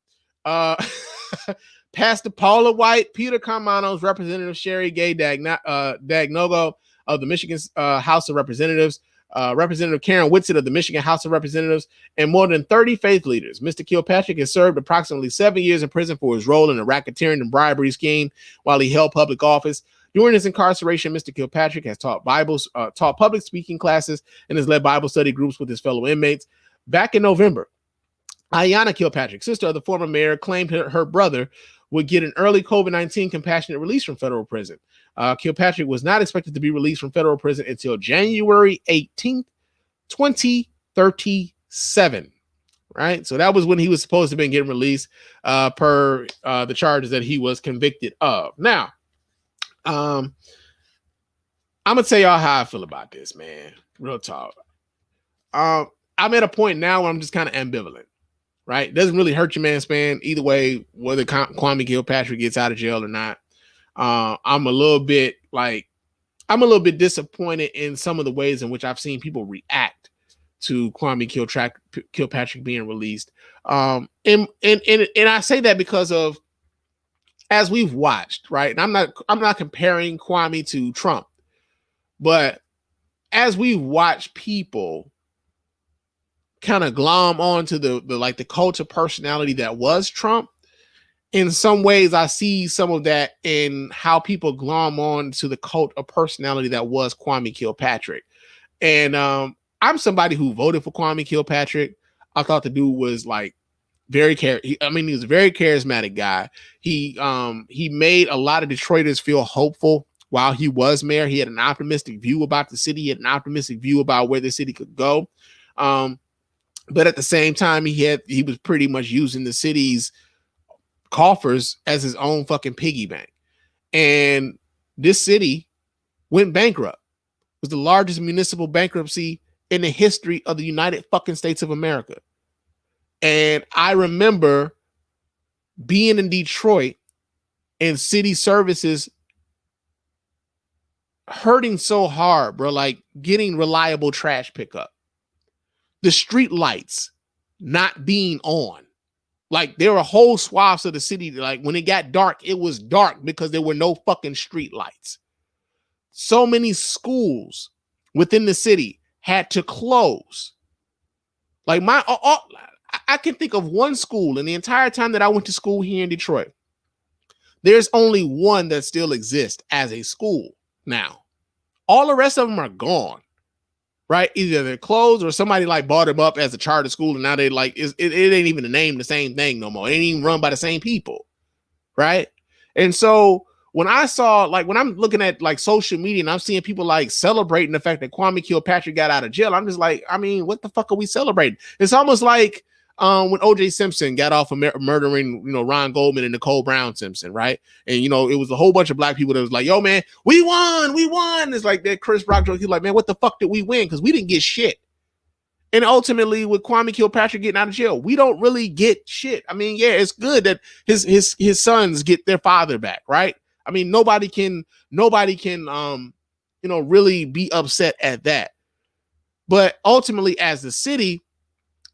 Pastor Paula White, Peter Carmanos, Representative Sherry Gay Dagnogo of the Michigan House of Representatives, Representative Karen Whitsett of the Michigan House of Representatives, and more than 30 faith leaders. Mr. Kilpatrick has served approximately 7 years in prison for his role in a racketeering and bribery scheme while he held public office. During his incarceration, Mr. Kilpatrick has taught public speaking classes and has led Bible study groups with his fellow inmates. Back in November, Ayanna Kilpatrick, sister of the former mayor, claimed her brother would get an early COVID-19 compassionate release from federal prison. Kilpatrick was not expected to be released from federal prison until January 18th, 2037. Right? So that was when he was supposed to have been getting released per the charges that he was convicted of. Now, I'm gonna tell y'all how I feel about this, man. Real talk. I'm at a point now where I'm just kind of ambivalent. Right? It doesn't really hurt your man, Spann. Either way, whether Kwame Kilpatrick gets out of jail or not. I'm a little bit disappointed in some of the ways in which I've seen people react to Kwame Kilpatrick being released. And I say that because of, as we've watched, right? And I'm not comparing Kwame to Trump, but as we watch people kind of glom onto the cult of personality that was Trump, in some ways I see some of that in how people glom on to the cult of personality that was Kwame Kilpatrick. And I'm somebody who voted for Kwame Kilpatrick. I thought the dude was like he was a very charismatic guy. He made a lot of Detroiters feel hopeful while he was mayor. He had an optimistic view about the city. He had an optimistic view about where the city could go. But at the same time, he was pretty much using the city's coffers as his own fucking piggy bank. And this city went bankrupt. It was the largest municipal bankruptcy in the history of the United fucking States of America. And I remember being in Detroit and city services hurting so hard, bro, like getting reliable trash pickup. The street lights not being on. Like there were whole swaths of the city, like when it got dark, it was dark because there were no fucking street lights. So many schools within the city had to close. Like I can think of one school in the entire time that I went to school here in Detroit. There's only one that still exists as a school now. All the rest of them are gone. Right? Either they're closed or somebody like bought them up as a charter school, and now they like it ain't even the name the same thing no more. It ain't even run by the same people. Right? And so when I saw, like, when I'm looking at like social media and I'm seeing people like celebrating the fact that Kwame Kilpatrick got out of jail, I'm just like, I mean, what the fuck are we celebrating? It's almost like when O.J. Simpson got off of murdering, Ron Goldman and Nicole Brown Simpson, right? And, it was a whole bunch of black people that was like, yo, man, we won. It's like that Chris Rock joke. He's like, man, what the fuck did we win? Because we didn't get shit. And ultimately, with Kwame Kilpatrick getting out of jail, we don't really get shit. I mean, yeah, it's good that his sons get their father back, right? I mean, nobody can really be upset at that. But ultimately, as the city,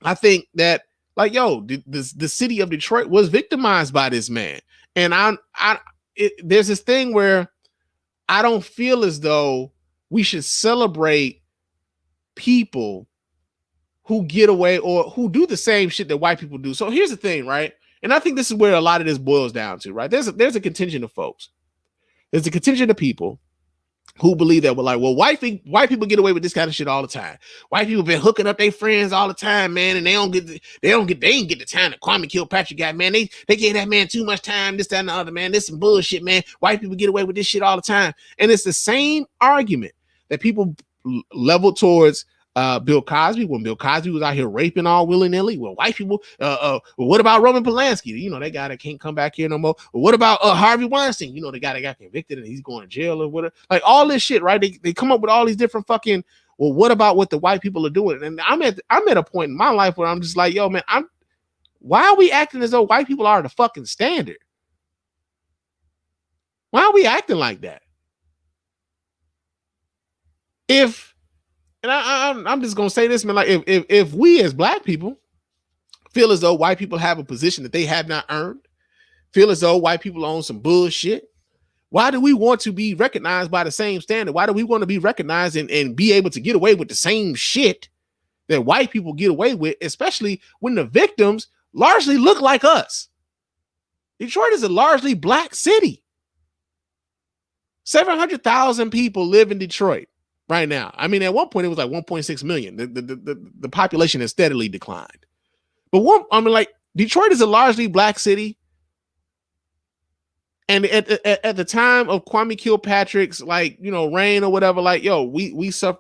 I think that, like, yo, the city of Detroit was victimized by this man. And there's this thing where I don't feel as though we should celebrate people who get away or who do the same shit that white people do. So here's the thing, right? And I think this is where a lot of this boils down to, right? There's a contingent of folks. There's a contingent of people who believe that we're like, well, white people get away with this kind of shit all the time. White people been hooking up their friends all the time, man, and they ain't get the time that Kwame Kilpatrick got, man. They gave that man too much time, this, that, and the other, man. This some bullshit, man. White people get away with this shit all the time. And it's the same argument that people level towards Bill Cosby, when Bill Cosby was out here raping all willy-nilly. Well, white people, what about Roman Polanski? That guy that can't come back here no more. Well, what about Harvey Weinstein? The guy that got convicted and he's going to jail or whatever. Like all this shit, right? They come up with all these different fucking, well, what about what the white people are doing? And I'm at a point in my life where I'm just like, yo, man, why are we acting as though white people are the fucking standard? Why are we acting like that? and I'm just gonna say this, man. Like if we as black people feel as though white people have a position that they have not earned, feel as though white people own some bullshit, why do we want to be recognized by the same standard? Why do we want to be recognized and be able to get away with the same shit that white people get away with, especially when the victims largely look like us? Detroit is a largely black city. 700,000 people live in Detroit right now. I mean, at one point it was like 1.6 million. The population has steadily declined. But Detroit is a largely black city. And at the time of Kwame Kilpatrick's reign or whatever, we suffer.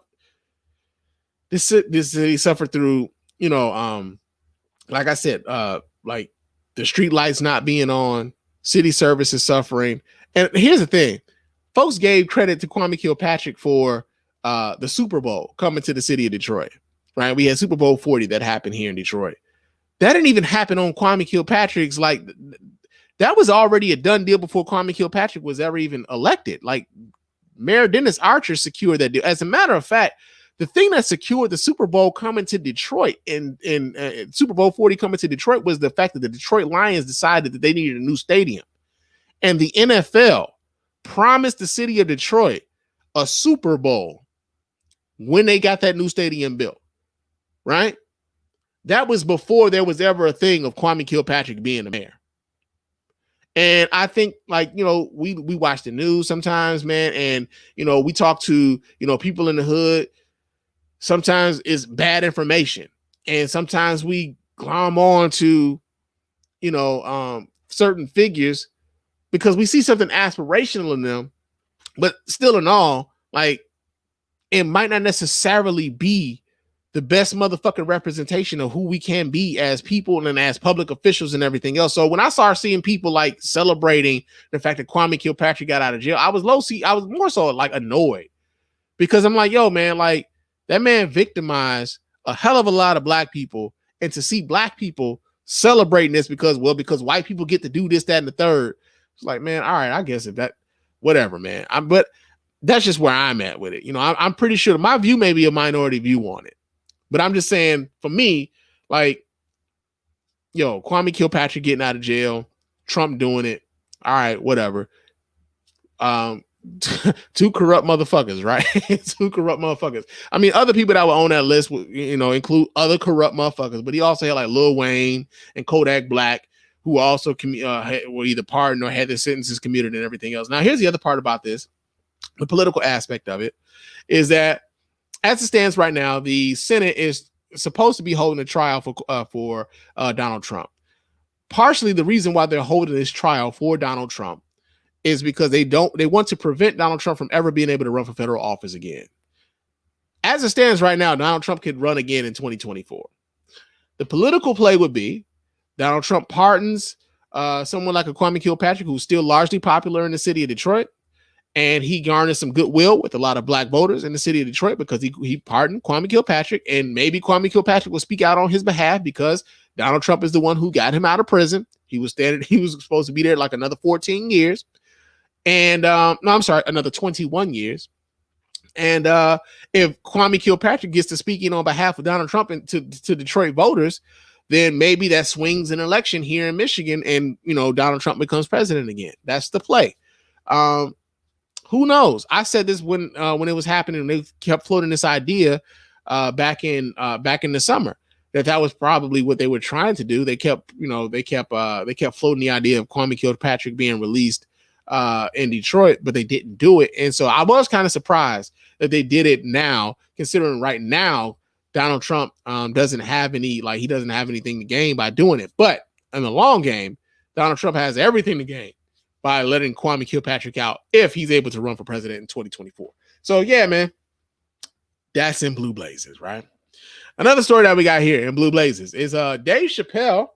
This city suffered through, like I said, like the street lights not being on, city services suffering. And here's the thing. Folks gave credit to Kwame Kilpatrick for the Super Bowl coming to the city of Detroit, right? We had Super Bowl 40 that happened here in Detroit. That didn't even happen on Kwame Kilpatrick's, that was already a done deal before Kwame Kilpatrick was ever even elected. Like Mayor Dennis Archer secured that deal. As a matter of fact, the thing that secured the Super Bowl coming to Detroit in Super Bowl 40 coming to Detroit was the fact that the Detroit Lions decided that they needed a new stadium. And the NFL promised the city of Detroit a Super Bowl when they got that new stadium built, right? That was before there was ever a thing of Kwame Kilpatrick being the mayor. And I think, we watch the news sometimes, man, and, we talk to, people in the hood. Sometimes it's bad information. And sometimes we glom on to, certain figures because we see something aspirational in them. But still in all, it might not necessarily be the best motherfucking representation of who we can be as people and as public officials and everything else. So when I started seeing people celebrating the fact that Kwame Kilpatrick got out of jail, I was more so annoyed because I'm like, yo, man, that man victimized a hell of a lot of black people, and to see black people celebrating this because white people get to do this, that, and the third. It's like, man, all right, I guess if that, whatever, man. But that's just where I'm at with it. I'm pretty sure my view may be a minority view on it. But I'm just saying, for me, Kwame Kilpatrick getting out of jail, Trump doing it. All right, whatever. Two corrupt motherfuckers, right? Two corrupt motherfuckers. I mean, other people that were on that list would, include other corrupt motherfuckers. But he also had Lil Wayne and Kodak Black, who also were either pardoned or had their sentences commuted and everything else. Now, here's the other part about this. The political aspect of it is that, as it stands right now, the Senate is supposed to be holding a trial for Donald Trump. Partially, the reason why they're holding this trial for Donald Trump is because they want to prevent Donald Trump from ever being able to run for federal office again. As it stands right now, Donald Trump could run again in 2024. The political play would be Donald Trump pardons someone like a Kwame Kilpatrick, who's still largely popular in the city of Detroit. And he garnered some goodwill with a lot of black voters in the city of Detroit because he pardoned Kwame Kilpatrick. And maybe Kwame Kilpatrick will speak out on his behalf because Donald Trump is the one who got him out of prison. He was supposed to be there another 14 years. And another 21 years. And if Kwame Kilpatrick gets to speaking on behalf of Donald Trump and to Detroit voters, then maybe that swings an election here in Michigan and, Donald Trump becomes president again. That's the play. Who knows? I said this when it was happening. They kept floating this idea back in the summer that was probably what they were trying to do. They kept floating the idea of Kwame Kilpatrick being released in Detroit, but they didn't do it. And so I was kind of surprised that they did it now, considering right now Donald Trump doesn't have anything to gain by doing it. But in the long game, Donald Trump has everything to gain by letting Kwame Kilpatrick out if he's able to run for president in 2024. So yeah, man, that's in Blue Blazes, right? Another story that we got here in Blue Blazes is Dave Chappelle.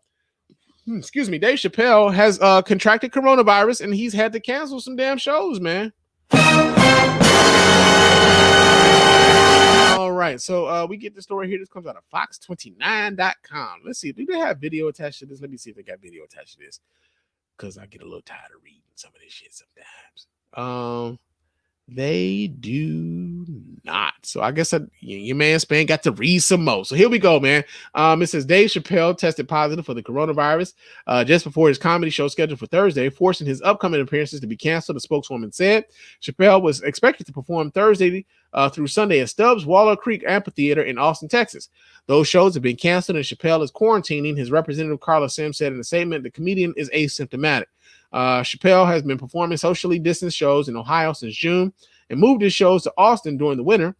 Dave Chappelle has contracted coronavirus and he's had to cancel some damn shows, man. All right, so we get the story here. This comes out of fox29.com. Let's see if they have video attached to this. Let me see if they got video attached to this, because I get a little tired of reading some of this shit sometimes. They do do not. So I guess your man Spann got to read some more. So here we go, man. It says Dave Chappelle tested positive for the coronavirus just before his comedy show scheduled for Thursday, forcing his upcoming appearances to be canceled, the spokeswoman said. Chappelle was expected to perform Thursday through Sunday at Stubbs Waller Creek Amphitheater in Austin, Texas. Those shows have been canceled and Chappelle is quarantining. His representative, Carla Sims, said in a statement, the comedian is asymptomatic. Chappelle has been performing socially distanced shows in Ohio since June and moved his shows to Austin during the winter.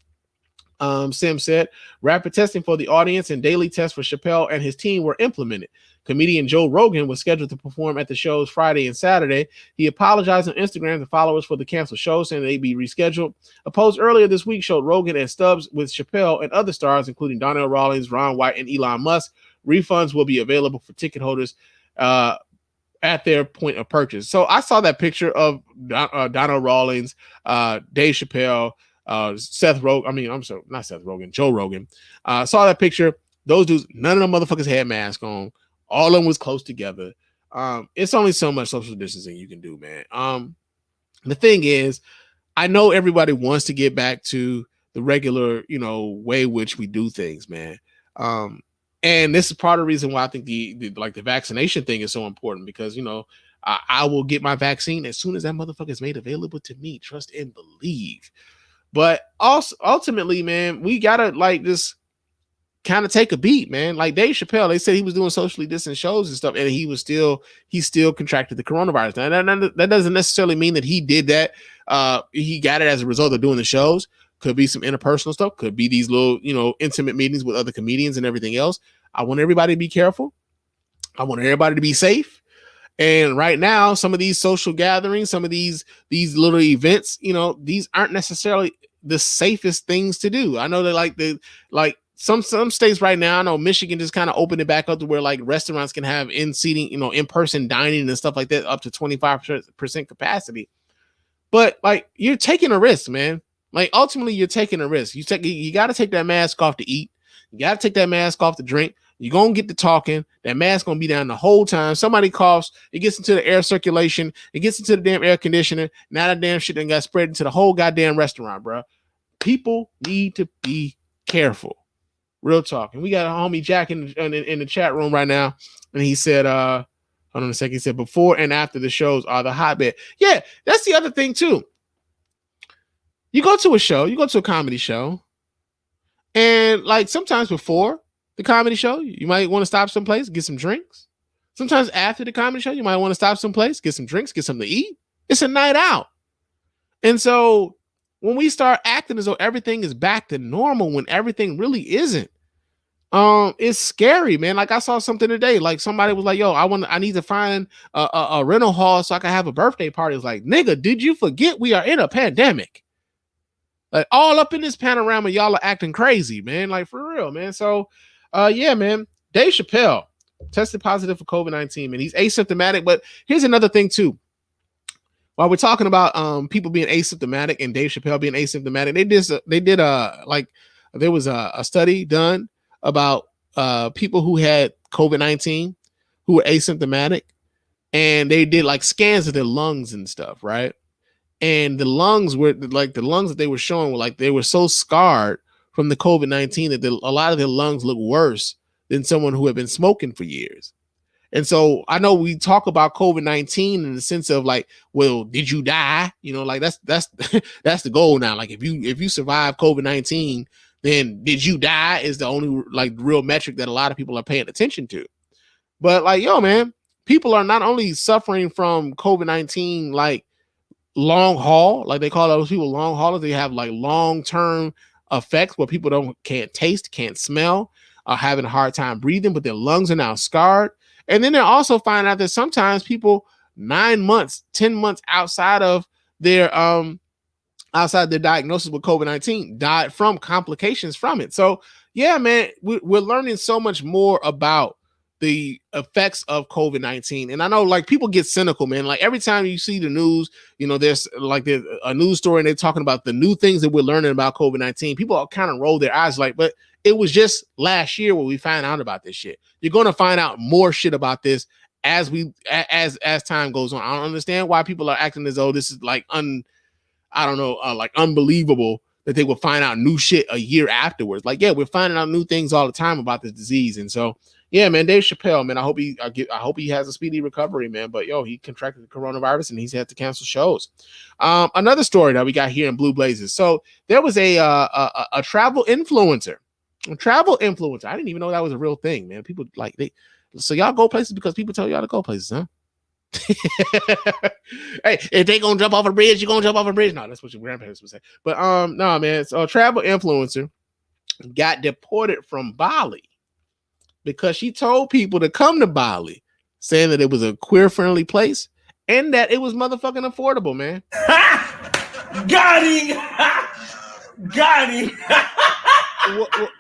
Sims said rapid testing for the audience and daily tests for Chappelle and his team were implemented. Comedian Joe Rogan was scheduled to perform at the shows Friday and Saturday. He apologized on Instagram to followers for the canceled shows, saying they'd be rescheduled. A post earlier this week showed Rogan at Stubbs with Chappelle and other stars, including Donnell Rawlings, Ron White, and Elon Musk. Refunds will be available for ticket holders at their point of purchase. So I saw that picture of Donnell Rawlings, Dave Chappelle, Seth Rogen. I mean, I'm sorry, not Seth Rogen, Joe Rogan. Saw that picture. Those dudes, none of them motherfuckers had masks on. All of them was close together. It's only so much social distancing you can do, man. The thing is, I know everybody wants to get back to the regular, way in which we do things, man. And this is part of the reason why I think the vaccination thing is so important because, I will get my vaccine as soon as that motherfucker is made available to me. Trust and believe. But also, ultimately, man, we gotta just kind of take a beat, man. Like Dave Chappelle, they said he was doing socially distant shows and stuff, and he still contracted the coronavirus. Now that doesn't necessarily mean that he did that. He got it as a result of doing the shows. Could be some interpersonal stuff. Could be these little, intimate meetings with other comedians and everything else. I want everybody to be careful. I want everybody to be safe. And right now, some of these social gatherings, some of these little events, these aren't necessarily the safest things to do. I know that some states right now, I know Michigan just kind of opened it back up to where restaurants can have in-seating, in-person dining and stuff like that up to 25% capacity. But you're taking a risk, man. Ultimately, you're taking a risk. You got to take that mask off to eat. You got to take that mask off to drink. You're going to get to talking. That mask going to be down the whole time. Somebody coughs. It gets into the air circulation. It gets into the damn air conditioner. Now that damn shit done got spread into the whole goddamn restaurant, bro. People need to be careful. Real talk. And we got a homie Jack in the chat room right now. And he said, hold on a second. He said, before and after the shows are the hotbed. Yeah, that's the other thing too. You go to a show, you go to a comedy show, and sometimes before the comedy show, you might want to stop someplace, get some drinks. Sometimes after the comedy show, you might want to stop someplace, get some drinks, get something to eat. It's a night out. And so when we start acting as though everything is back to normal when everything really isn't, it's scary, man. I saw something today. Somebody was like, yo, I need to find a rental hall so I can have a birthday party. It's like, nigga, did you forget we are in a pandemic? All up in this panorama, y'all are acting crazy, man. For real, man. So, yeah, man. Dave Chappelle tested positive for COVID-19, man. He's asymptomatic, but here's another thing too. While we're talking about people being asymptomatic and Dave Chappelle being asymptomatic, there was a study done about people who had COVID-19 who were asymptomatic, and they did scans of their lungs and stuff, right? And the lungs were the lungs that they were showing were they were so scarred from the COVID-19 that a lot of their lungs look worse than someone who had been smoking for years. And so I know we talk about COVID-19 in the sense of well, did you die? That's that's the goal now. If you survive COVID-19, then did you die is the only real metric that a lot of people are paying attention to. But yo, man, people are not only suffering from COVID-19 long haul, they call those people long haulers. They have long-term effects where people can't taste, can't smell, are having a hard time breathing, but their lungs are now scarred. And then they're also finding out that sometimes people 9 months, 10 months outside of their diagnosis with COVID-19 died from complications from it. So yeah, man, we're learning so much more about the effects of COVID-19. And I know people get cynical, man. Every time you see the news, there's a news story and they're talking about the new things that we're learning about COVID-19. People kind of roll their eyes but it was just last year when we found out about this shit. You're going to find out more shit about this as time goes on. I don't understand why people are acting as though this is unbelievable that they will find out new shit a year afterwards. Like, yeah, we're finding out new things all the time about this disease. And so, yeah, man, Dave Chappelle, man, I hope he has a speedy recovery, man. But yo, he contracted the coronavirus and he's had to cancel shows. Another story that we got here in Blue Blazes. So there was a travel influencer. A travel influencer. I didn't even know that was a real thing, man. People like so y'all go places because people tell y'all to go places, huh? Hey, if they gonna jump off a bridge, you gonna jump off a bridge. No, that's what your grandparents would say. But no, man. So a travel influencer got deported from Bali because she told people to come to Bali, saying that it was a queer-friendly place and that it was motherfucking affordable, man. Got him! Got him!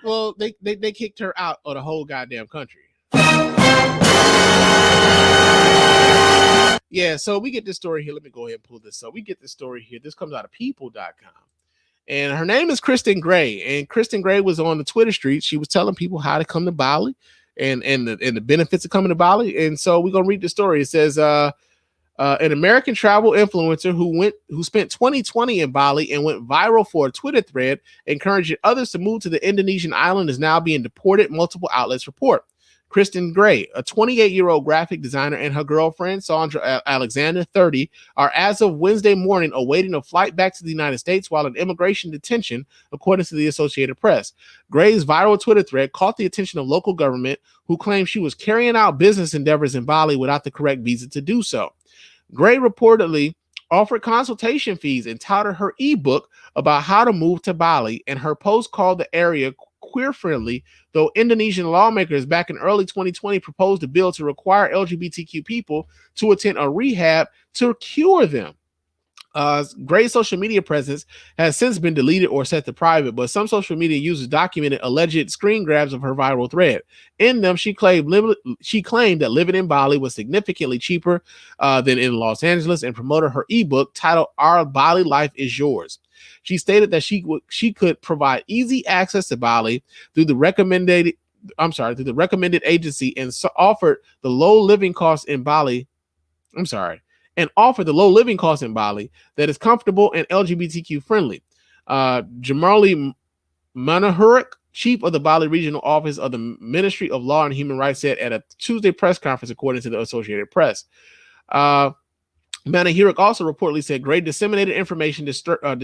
Well, they kicked her out of the whole goddamn country. Yeah, so we get this story here. Let me go ahead and pull this up. We get this story here. This comes out of people.com. And her name is Kristen Gray. And Kristen Gray was on the Twitter streets. She was telling people how to come to Bali and the benefits of coming to Bali. And so we're going to read the story. It says, an American travel influencer who spent 2020 in Bali and went viral for a Twitter thread encouraging others to move to the Indonesian island is now being deported, multiple outlets report. Kristen Gray, a 28-year-old graphic designer, and her girlfriend, Sandra Alexander, 30, are as of Wednesday morning awaiting a flight back to the United States while in immigration detention, according to the Associated Press. Gray's viral Twitter thread caught the attention of local government, who claimed she was carrying out business endeavors in Bali without the correct visa to do so. Gray reportedly offered consultation fees and touted her ebook about how to move to Bali, and her post called the area queer-friendly, though Indonesian lawmakers back in early 2020 proposed a bill to require LGBTQ people to attend a rehab to cure them. Gray's social media presence has since been deleted or set to private, but some social media users documented alleged screen grabs of her viral thread. In them, she claimed that living in Bali was significantly cheaper than in Los Angeles and promoted her ebook titled "Our Bali Life Is Yours." She stated that she could provide easy access to Bali through the recommended agency and offered the low living costs in Bali. Offer the low living costs in Bali that is comfortable and LGBTQ friendly. Jamali Manahurik, chief of the Bali Regional Office of the Ministry of Law and Human Rights, said at a Tuesday press conference, according to the Associated Press. Manahurik also reportedly said Gray disseminated information disturbing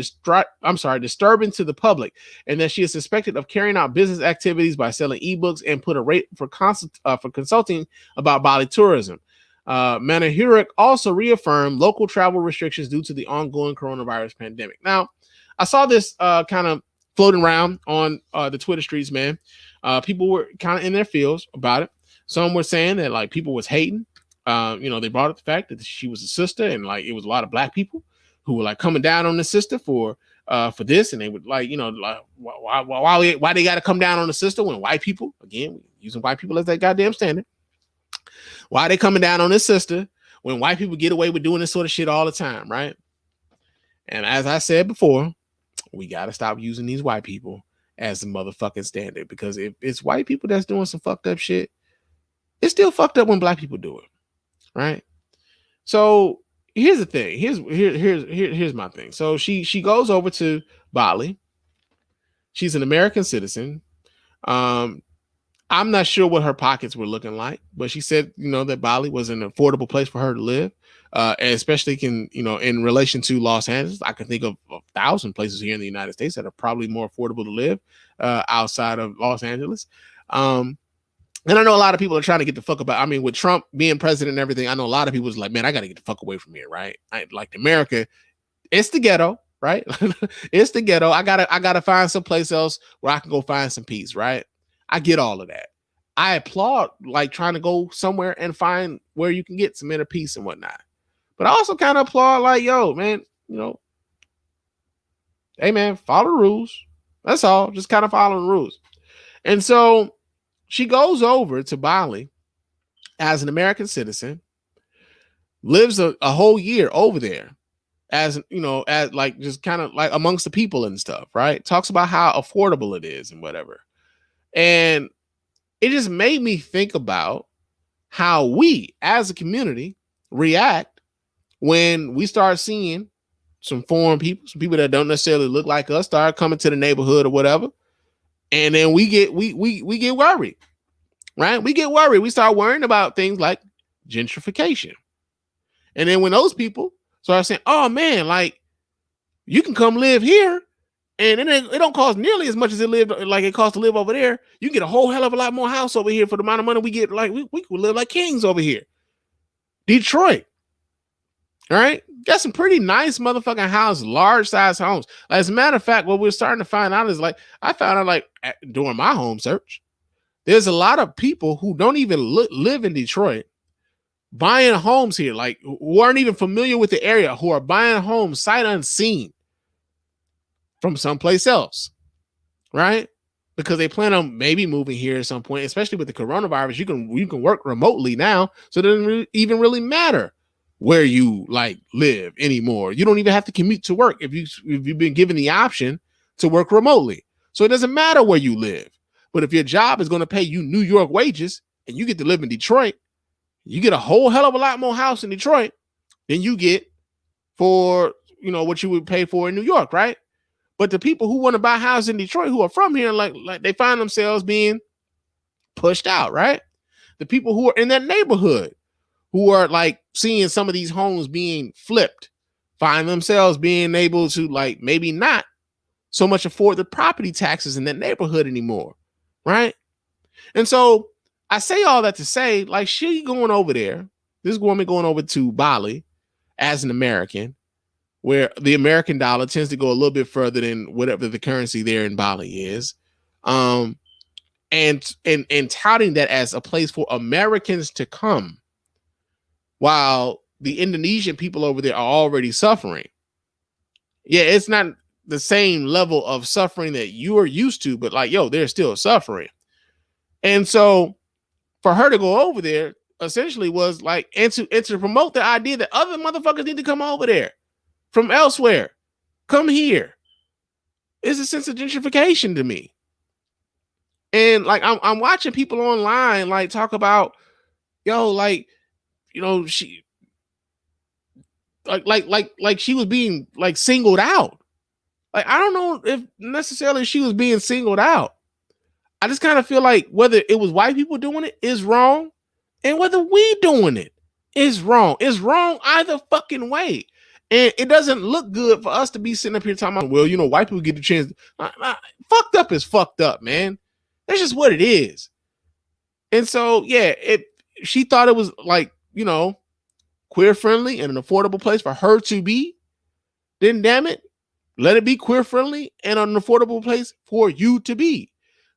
to the public, and that she is suspected of carrying out business activities by selling ebooks and put a rate for consulting about Bali tourism. Manahurik also reaffirmed local travel restrictions due to the ongoing coronavirus pandemic. Now, I saw this kind of floating around on the Twitter streets, man. People were kind of in their feels about it. Some were saying that like people was hating. They brought up the fact that she was a sister, and like it was a lot of black people who were like coming down on the sister for this, and they would like, why they got to come down on the sister when white people, again, using white people as that goddamn standard. Why are they coming down on this sister when white people get away with doing this sort of shit all the time, right? And as I said before, we got to stop using these white people as the motherfucking standard, because if it's white people that's doing some fucked up shit, it's still fucked up when black people do it, right? So here's the thing. Here's my thing. So she goes over to Bali. She's an American citizen. I'm not sure what her pockets were looking like, but she said, that Bali was an affordable place for her to live, and especially in relation to Los Angeles. I can think of 1,000 places here in the United States that are probably more affordable to live outside of Los Angeles. And I know a lot of people are trying to get the fuck about. I mean, with Trump being president and everything, I know a lot of people was like, man, I got to get the fuck away from here, right? Like America, it's the ghetto, right? It's the ghetto. I gotta find someplace else where I can go find some peace, right? I get all of that. I applaud like trying to go somewhere and find where you can get some inner peace and whatnot. But I also kind of applaud like, yo, man, hey man, follow the rules. That's all. Just kind of follow the rules. And so she goes over to Bali as an American citizen, lives a whole year over there as like just kind of like amongst the people and stuff, right? Talks about how affordable it is and whatever. And it just made me think about how we as a community react when we start seeing some foreign people, some people that don't necessarily look like us, start coming to the neighborhood or whatever. And then we get worried, right? We get worried. We start worrying about things like gentrification. And then when those people start saying, oh man, like you can come live here and it don't cost nearly as much as it costs to live over there. You can get a whole hell of a lot more house over here for the amount of money we get. Like we could live like kings over here. Detroit. All right. Got some pretty nice motherfucking houses, large size homes. As a matter of fact, what we're starting to find out is like, I found out like during my home search, there's a lot of people who don't even live in Detroit buying homes here, like who aren't even familiar with the area, who are buying homes sight unseen from someplace else, right? Because they plan on maybe moving here at some point, especially with the coronavirus. You can work remotely now, so it doesn't even really matter where you like live anymore. You don't even have to commute to work if you've been given the option to work remotely. So it doesn't matter where you live. But if your job is going to pay you New York wages and you get to live in Detroit, you get a whole hell of a lot more house in Detroit than you get for, what you would pay for in New York, right? But the people who want to buy houses in Detroit who are from here, like they find themselves being pushed out, right? The people who are in that neighborhood who are like seeing some of these homes being flipped, find themselves being able to like maybe not so much afford the property taxes in that neighborhood anymore, right? And so I say all that to say, like, she going over there, this woman going over to Bali as an American, where the American dollar tends to go a little bit further than whatever the currency there in Bali is, and touting that as a place for Americans to come, while the Indonesian people over there are already suffering. Yeah, it's not the same level of suffering that you are used to, but like, they're still suffering. And so for her to go over there essentially was like, and to promote the idea that other motherfuckers need to come over there from elsewhere, come here, is a sense of gentrification to me. And like, I'm watching people online like talk about, she like she was being like singled out. Like, I don't know if necessarily she was being singled out. I just kind of feel like whether it was white people doing it is wrong, and whether we doing it is wrong. It's wrong either fucking way. And it doesn't look good for us to be sitting up here talking about, well, white people get the chance. Fucked up is fucked up, man. That's just what it is. And so, yeah, she thought it was like, queer friendly and an affordable place for her to be. Then damn it, let it be queer friendly and an affordable place for you to be.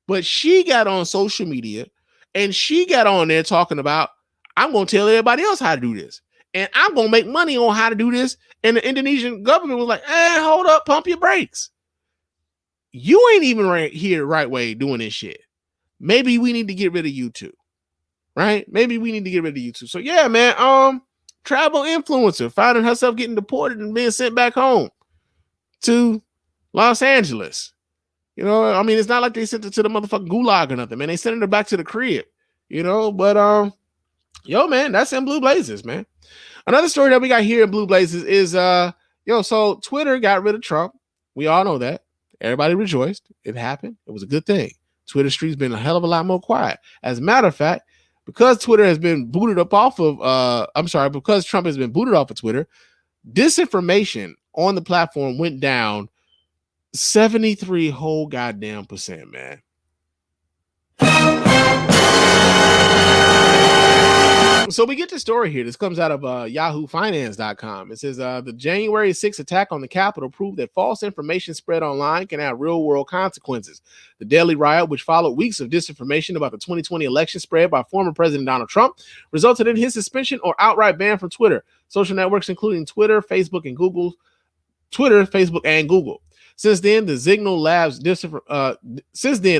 But she got on social media and she got on there talking about, I'm going to tell everybody else how to do this. And I'm going to make money on how to do this. And the Indonesian government was like, hold up, pump your brakes. You ain't even here the right way doing this shit. Maybe we need to get rid of you too. Right? Maybe we need to get rid of you too. So yeah, man, travel influencer finding herself getting deported and being sent back home to Los Angeles. I mean, it's not like they sent her to the motherfucking gulag or nothing, man. They sent her back to the crib, but man, that's in Blue Blazers, man. Another story that we got here in Blue Blazers is so Twitter got rid of Trump. We all know that. Everybody rejoiced. It happened. It was a good thing. Twitter street's been a hell of a lot more quiet. As a matter of fact, because Twitter has been booted up off of because Trump has been booted off of Twitter, disinformation on the platform went down 73 whole goddamn %, man. So we get the story here. This comes out of yahoofinance.com. It says the January 6th attack on the Capitol proved that false information spread online can have real world consequences. The deadly riot, which followed weeks of disinformation about the 2020 election spread by former President Donald Trump, resulted in his suspension or outright ban from Twitter, social networks including Twitter, Facebook, and Google. Since then,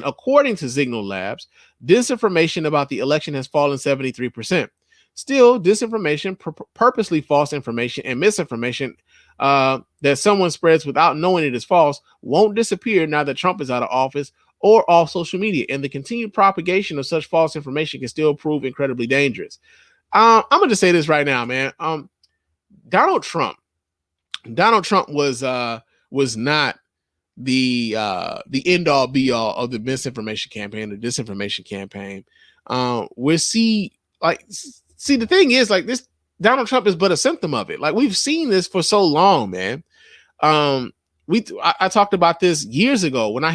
according to Signal Labs, disinformation about the election has fallen 73%. Still, disinformation, purposely false information, and misinformation that someone spreads without knowing it is false won't disappear now that Trump is out of office or off social media, and the continued propagation of such false information can still prove incredibly dangerous. I'm going to say this right now, man. Donald Trump Donald Trump was not the end all be all of the misinformation campaign, the disinformation campaign. The thing is, like, this Donald Trump is but a symptom of it. Like, we've seen this for so long, man. I talked about this years ago when I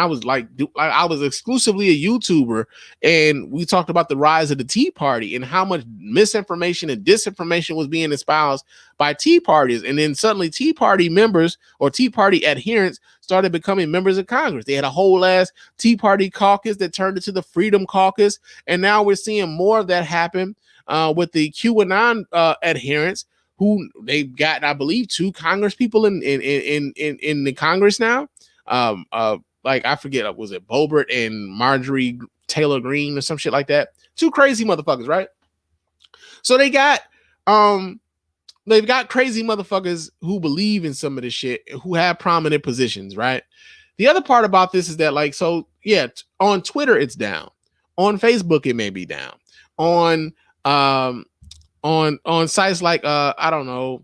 was exclusively a YouTuber, and we talked about the rise of the Tea Party and how much misinformation and disinformation was being espoused by Tea Parties. And then suddenly Tea Party members or Tea Party adherents started becoming members of Congress. They had a whole ass Tea Party caucus that turned into the Freedom Caucus. And now we're seeing more of that happen with the QAnon adherents, who they've got, I believe, 2 Congress people in the Congress now. Like, I forget, was it Boebert and Marjorie Taylor Greene or some shit like that? 2 crazy motherfuckers, right? So they've got crazy motherfuckers who believe in some of this shit, who have prominent positions, right? The other part about this is that, like, so yeah, on Twitter it's down, on Facebook it may be down, on sites like I don't know,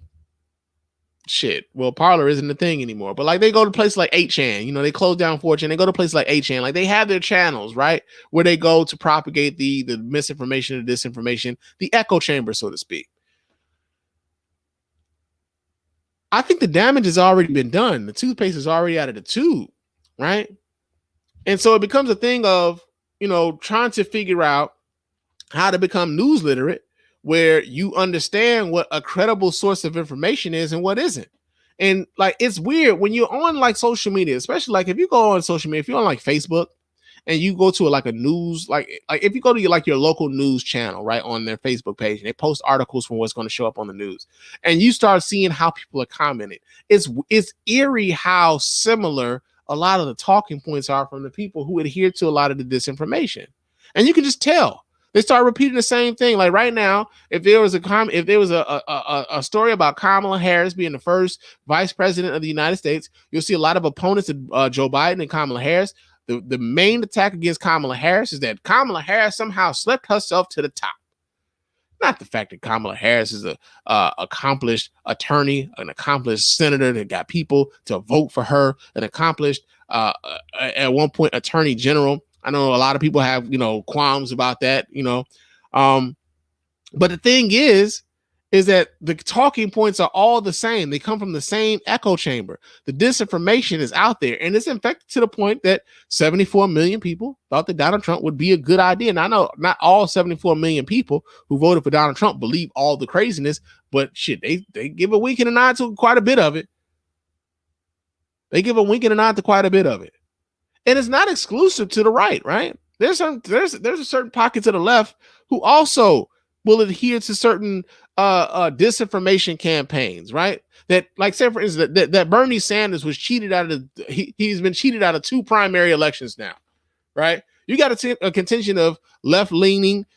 shit. Well, Parler isn't the thing anymore, but like, they go to places like 8chan, you know, they close down 4chan, they go to places like 8chan, like, they have their channels, right, where they go to propagate the misinformation, the disinformation, the echo chamber, so to speak. I think the damage has already been done. The toothpaste is already out of the tube, right? And so it becomes a thing of, you know, trying to figure out how to become news literate, where you understand what a credible source of information is and what isn't. And like, it's weird when you're on like social media, especially like if you go on social media, if you're on like Facebook and you go to like a news, like if you go to your local news channel, right, on their Facebook page, and they post articles from what's going to show up on the news, and you start seeing how people are commenting, it's eerie how similar a lot of the talking points are from the people who adhere to a lot of the disinformation. And you can just tell. They start repeating the same thing. Like right now, if there was a story about Kamala Harris being the first vice president of the United States, you'll see a lot of opponents of Joe Biden and Kamala Harris. The main attack against Kamala Harris is that Kamala Harris somehow slept herself to the top. Not the fact that Kamala Harris is a accomplished attorney, an accomplished senator that got people to vote for her, an accomplished at one point attorney general. I know a lot of people have, you know, qualms about that, you know. But the thing is that the talking points are all the same. They come from the same echo chamber. The disinformation is out there, and it's infected to the point that 74 million people thought that Donald Trump would be a good idea. And I know not all 74 million people who voted for Donald Trump believe all the craziness, but shit, they give a wink and a nod to quite a bit of it. They give a wink and a nod to quite a bit of it. And it's not exclusive to the right, right? There's a certain pocket to the left who also will adhere to certain disinformation campaigns, right? That, like, say for instance, that Bernie Sanders was cheated out of he's been cheated out of 2 primary elections now, right? You got a contingent of left-leaning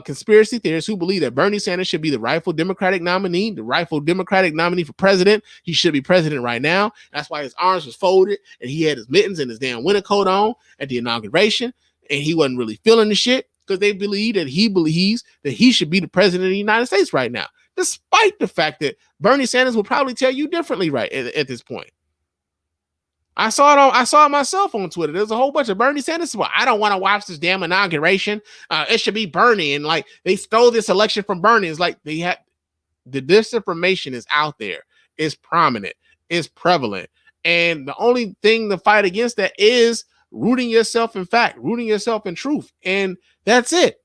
conspiracy theorists who believe that Bernie Sanders should be the rightful Democratic nominee, for president. He should be president right now. That's why his arms was folded and he had his mittens and his damn winter coat on at the inauguration, and he wasn't really feeling the shit because they believe that he believes that he should be the president of the United States right now, despite the fact that Bernie Sanders will probably tell you differently right at this point. I saw it myself on Twitter. There's a whole bunch of Bernie Sanders. Well, I don't want to watch this damn inauguration. It should be Bernie. And like, they stole this election from Bernie. It's like the disinformation is out there. It's prominent. It's prevalent. And the only thing to fight against that is rooting yourself in fact, rooting yourself in truth. And that's it.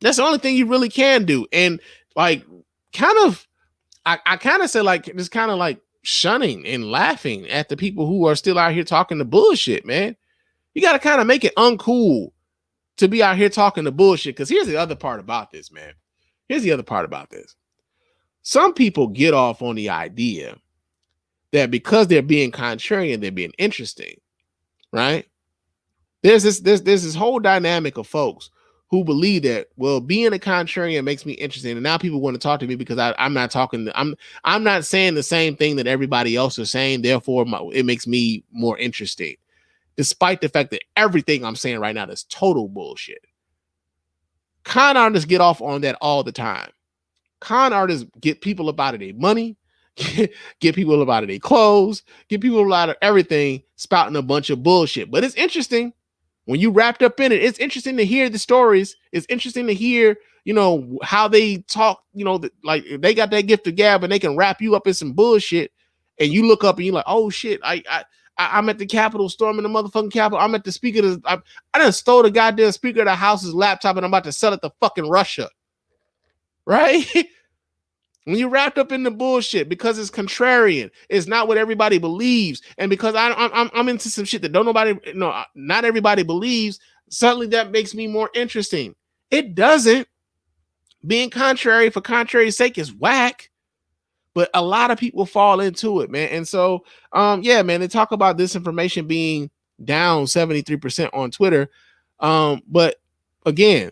That's the only thing you really can do. And like, I kind of say like, just kind of like, shunning and laughing at the people who are still out here talking the bullshit, man. You got to kind of make it uncool to be out here talking the bullshit. Because here's the other part about this, man. Here's the other part about this. Some people get off on the idea that because they're being contrarian, they're being interesting, right? There's this whole dynamic of folks who believe that, well, being a contrarian makes me interesting, and now people want to talk to me because I'm not saying the same thing that everybody else is saying. Therefore, it makes me more interesting, despite the fact that everything I'm saying right now is total bullshit. Con artists get off on that all the time. Con artists get people up out of their money, get people up out of their clothes, get people out of everything, spouting a bunch of bullshit. But it's interesting when you wrapped up in it. It's interesting to hear the stories. It's interesting to hear, you know, how they talk, you know, like they got that gift of gab and they can wrap you up in some bullshit. And you look up and you're like, oh shit, I'm at the Capitol, storming the motherfucking Capitol. I'm at the speaker. I done stole the goddamn speaker of the house's laptop and I'm about to sell it to fucking Russia. Right? When you're wrapped up in the bullshit because it's contrarian, it's not what everybody believes. And because I'm into some shit that not everybody believes, suddenly that makes me more interesting. It doesn't. Being contrary for contrary's sake is whack. But a lot of people fall into it, man. And so, yeah, man, they talk about this information being down 73% on Twitter. But again,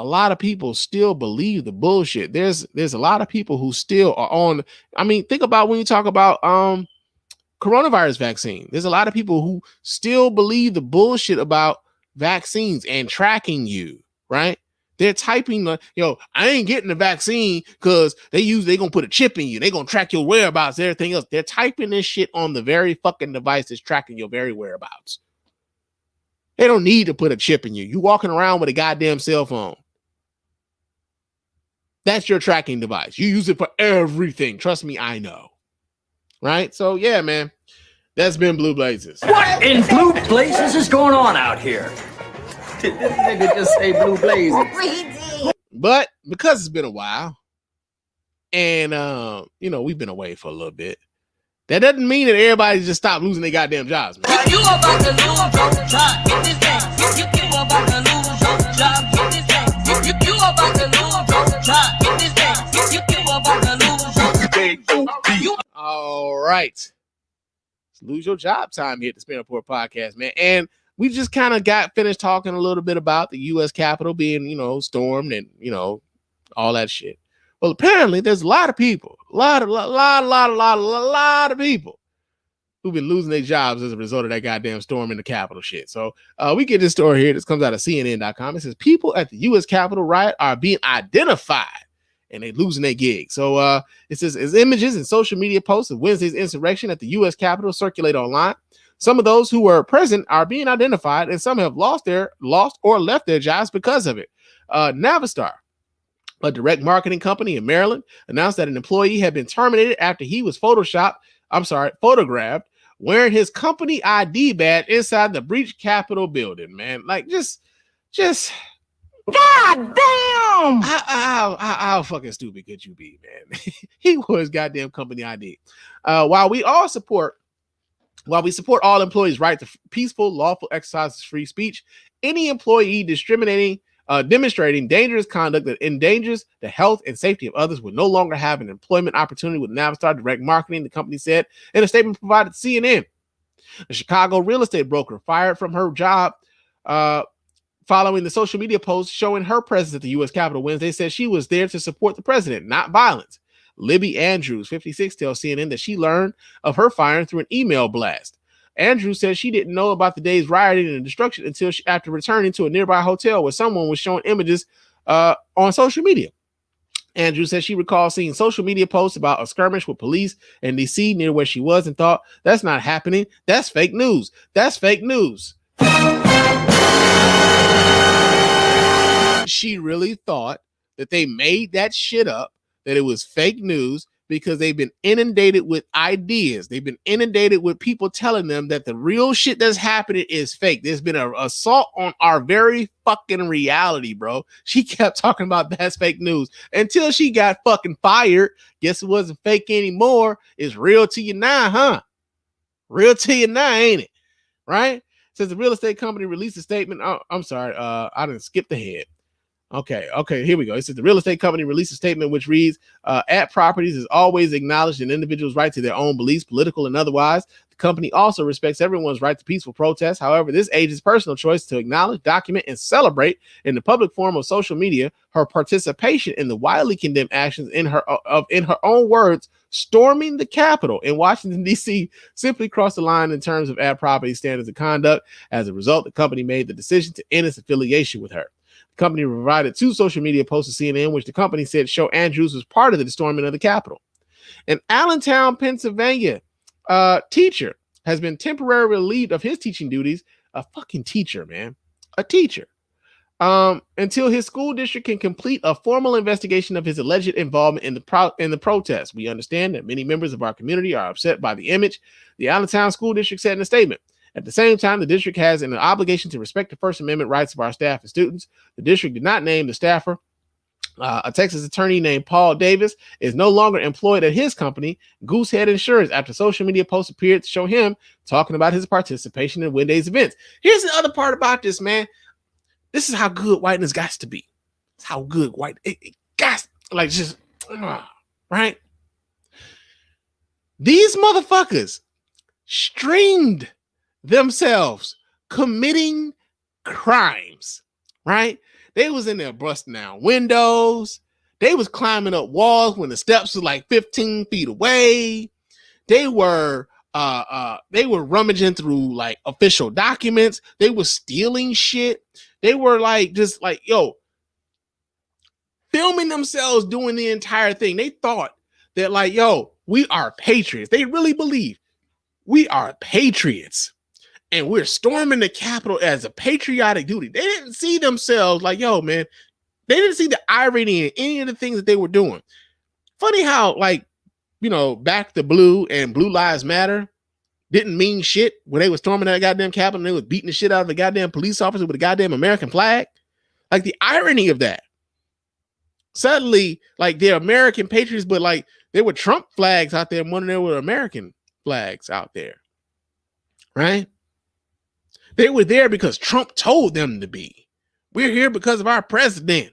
a lot of people still believe the bullshit. There's a lot of people who still are on. I mean, think about when you talk about coronavirus vaccine. There's a lot of people who still believe the bullshit about vaccines and tracking you, right? They're typing, I ain't getting the vaccine because they gonna put a chip in you. They gonna track your whereabouts, everything else. They're typing this shit on the very fucking device that's tracking your very whereabouts. They don't need to put a chip in you. You walking around with a goddamn cell phone. That's your tracking device. You use it for everything. Trust me, I know. Right? So yeah, man. That's been Blue Blazes. What in blue blazes is going on out here? Did this nigga just say blue blazes? But because it's been a while, and we've been away for a little bit, that doesn't mean that everybody just stopped losing their goddamn jobs, man. You about to lose your job, get this thing. You about to lose your job, get this thing. You about to lose your job, get this thing. You about to lose your job. All right. It's lose your job time here at the Spann Report podcast, man. And we just kind of got finished talking a little bit about the U.S. Capitol being, stormed and, all that shit. Well, apparently there's a lot of people, a lot of people who've been losing their jobs as a result of that goddamn storm in the Capitol shit. So we get this story here. This comes out of CNN.com. It says people at the U.S. Capitol riot are being identified and they're losing their gig. So it says as images and social media posts of Wednesday's insurrection at the U.S. Capitol circulate online, some of those who were present are being identified, and some have lost or left their jobs because of it. Navistar, a direct marketing company in Maryland, announced that an employee had been terminated after he was photographed wearing his company ID badge inside the breached Capitol building. Man, like just God damn! How fucking stupid could you be, man? He wore his goddamn company ID. While we support all employees' right to peaceful, lawful exercise of free speech, any employee demonstrating dangerous conduct that endangers the health and safety of others will no longer have an employment opportunity with Navistar Direct Marketing, the company said in a statement provided to CNN. The Chicago real estate broker fired from her job following the social media post showing her presence at the U.S. Capitol Wednesday said she was there to support the president, not violence. Libby Andrews, 56, tells CNN that she learned of her firing through an email blast. Andrews said she didn't know about the day's rioting and destruction until after returning to a nearby hotel where someone was showing images on social media. Andrews said she recalled seeing social media posts about a skirmish with police in D.C. near where she was and thought, that's not happening. That's fake news. That's fake news. She really thought that they made that shit up, that it was fake news, because they've been inundated with ideas. They've been inundated with people telling them that the real shit that's happening is fake. There's been an assault on our very fucking reality, bro. She kept talking about that's fake news until she got fucking fired. Guess it wasn't fake anymore. It's real to you now, huh? Real to you now, ain't it? Right? Says the real estate company released a statement. Oh, I'm sorry. I didn't skip the head. Okay, here we go. It says the real estate company released a statement which reads, at Properties has always acknowledged an individual's right to their own beliefs, political and otherwise. The company also respects everyone's right to peaceful protest. However, this agent's personal choice to acknowledge, document, and celebrate in the public forum of social media her participation in the widely condemned actions in her own words, storming the Capitol in Washington, D.C., simply crossed the line in terms of Ad Property standards of conduct. As a result, the company made the decision to end its affiliation with her. The company provided 2 social media posts to CNN, which the company said show Andrews was part of the storming of the Capitol. An Allentown, Pennsylvania teacher has been temporarily relieved of his teaching duties. A fucking teacher, man. A teacher. Until his school district can complete a formal investigation of his alleged involvement in the protest. We understand that many members of our community are upset by the image, the Allentown School District said in a statement. At the same time, the district has an obligation to respect the First Amendment rights of our staff and students. The district did not name the staffer. A Texas attorney named Paul Davis is no longer employed at his company, Goosehead Insurance, after social media posts appeared to show him talking about his participation in Wednesday's events. Here's the other part about this, man. This is how good whiteness got to be. It's how good it got, like, just, right? These motherfuckers streamed themselves committing crimes, right? They was in there busting down windows. They was climbing up walls when the steps was like 15 feet away. They were rummaging through like official documents. They were stealing shit. They were like, just like, filming themselves doing the entire thing. They thought that like, we are patriots. They really believe we are patriots. And we're storming the Capitol as a patriotic duty. They didn't see themselves like, man, they didn't see the irony in any of the things that they were doing. Funny how, like, Back the Blue and Blue Lives Matter didn't mean shit when they were storming that goddamn Capitol and they was beating the shit out of the goddamn police officer with a goddamn American flag. Like, the irony of that. Suddenly, like, they're American patriots, but like there were Trump flags out there more than there were American flags out there. Right? They were there because Trump told them to be. We're here because of our president,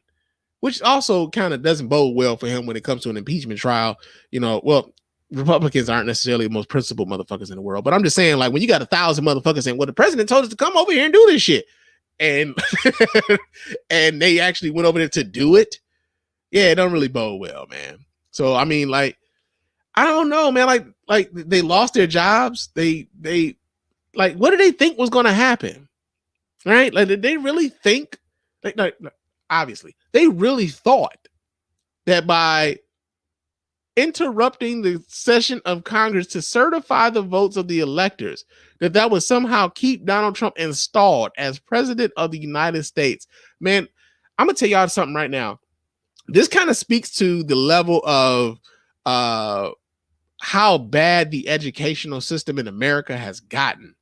which also kind of doesn't bode well for him when it comes to an impeachment trial. Well, Republicans aren't necessarily the most principled motherfuckers in the world, but I'm just saying, like, when you got 1,000 motherfuckers saying, well, the president told us to come over here and do this shit, and and they actually went over there to do it. Yeah, it don't really bode well, man. So, I mean, like, I don't know, man. Like they lost their jobs. They like, what did they think was going to happen? Right? Like, did they really think? Like, obviously, they really thought that by interrupting the session of Congress to certify the votes of the electors, that would somehow keep Donald Trump installed as president of the United States. Man, I'm going to tell y'all something right now. This kind of speaks to the level of how bad the educational system in America has gotten.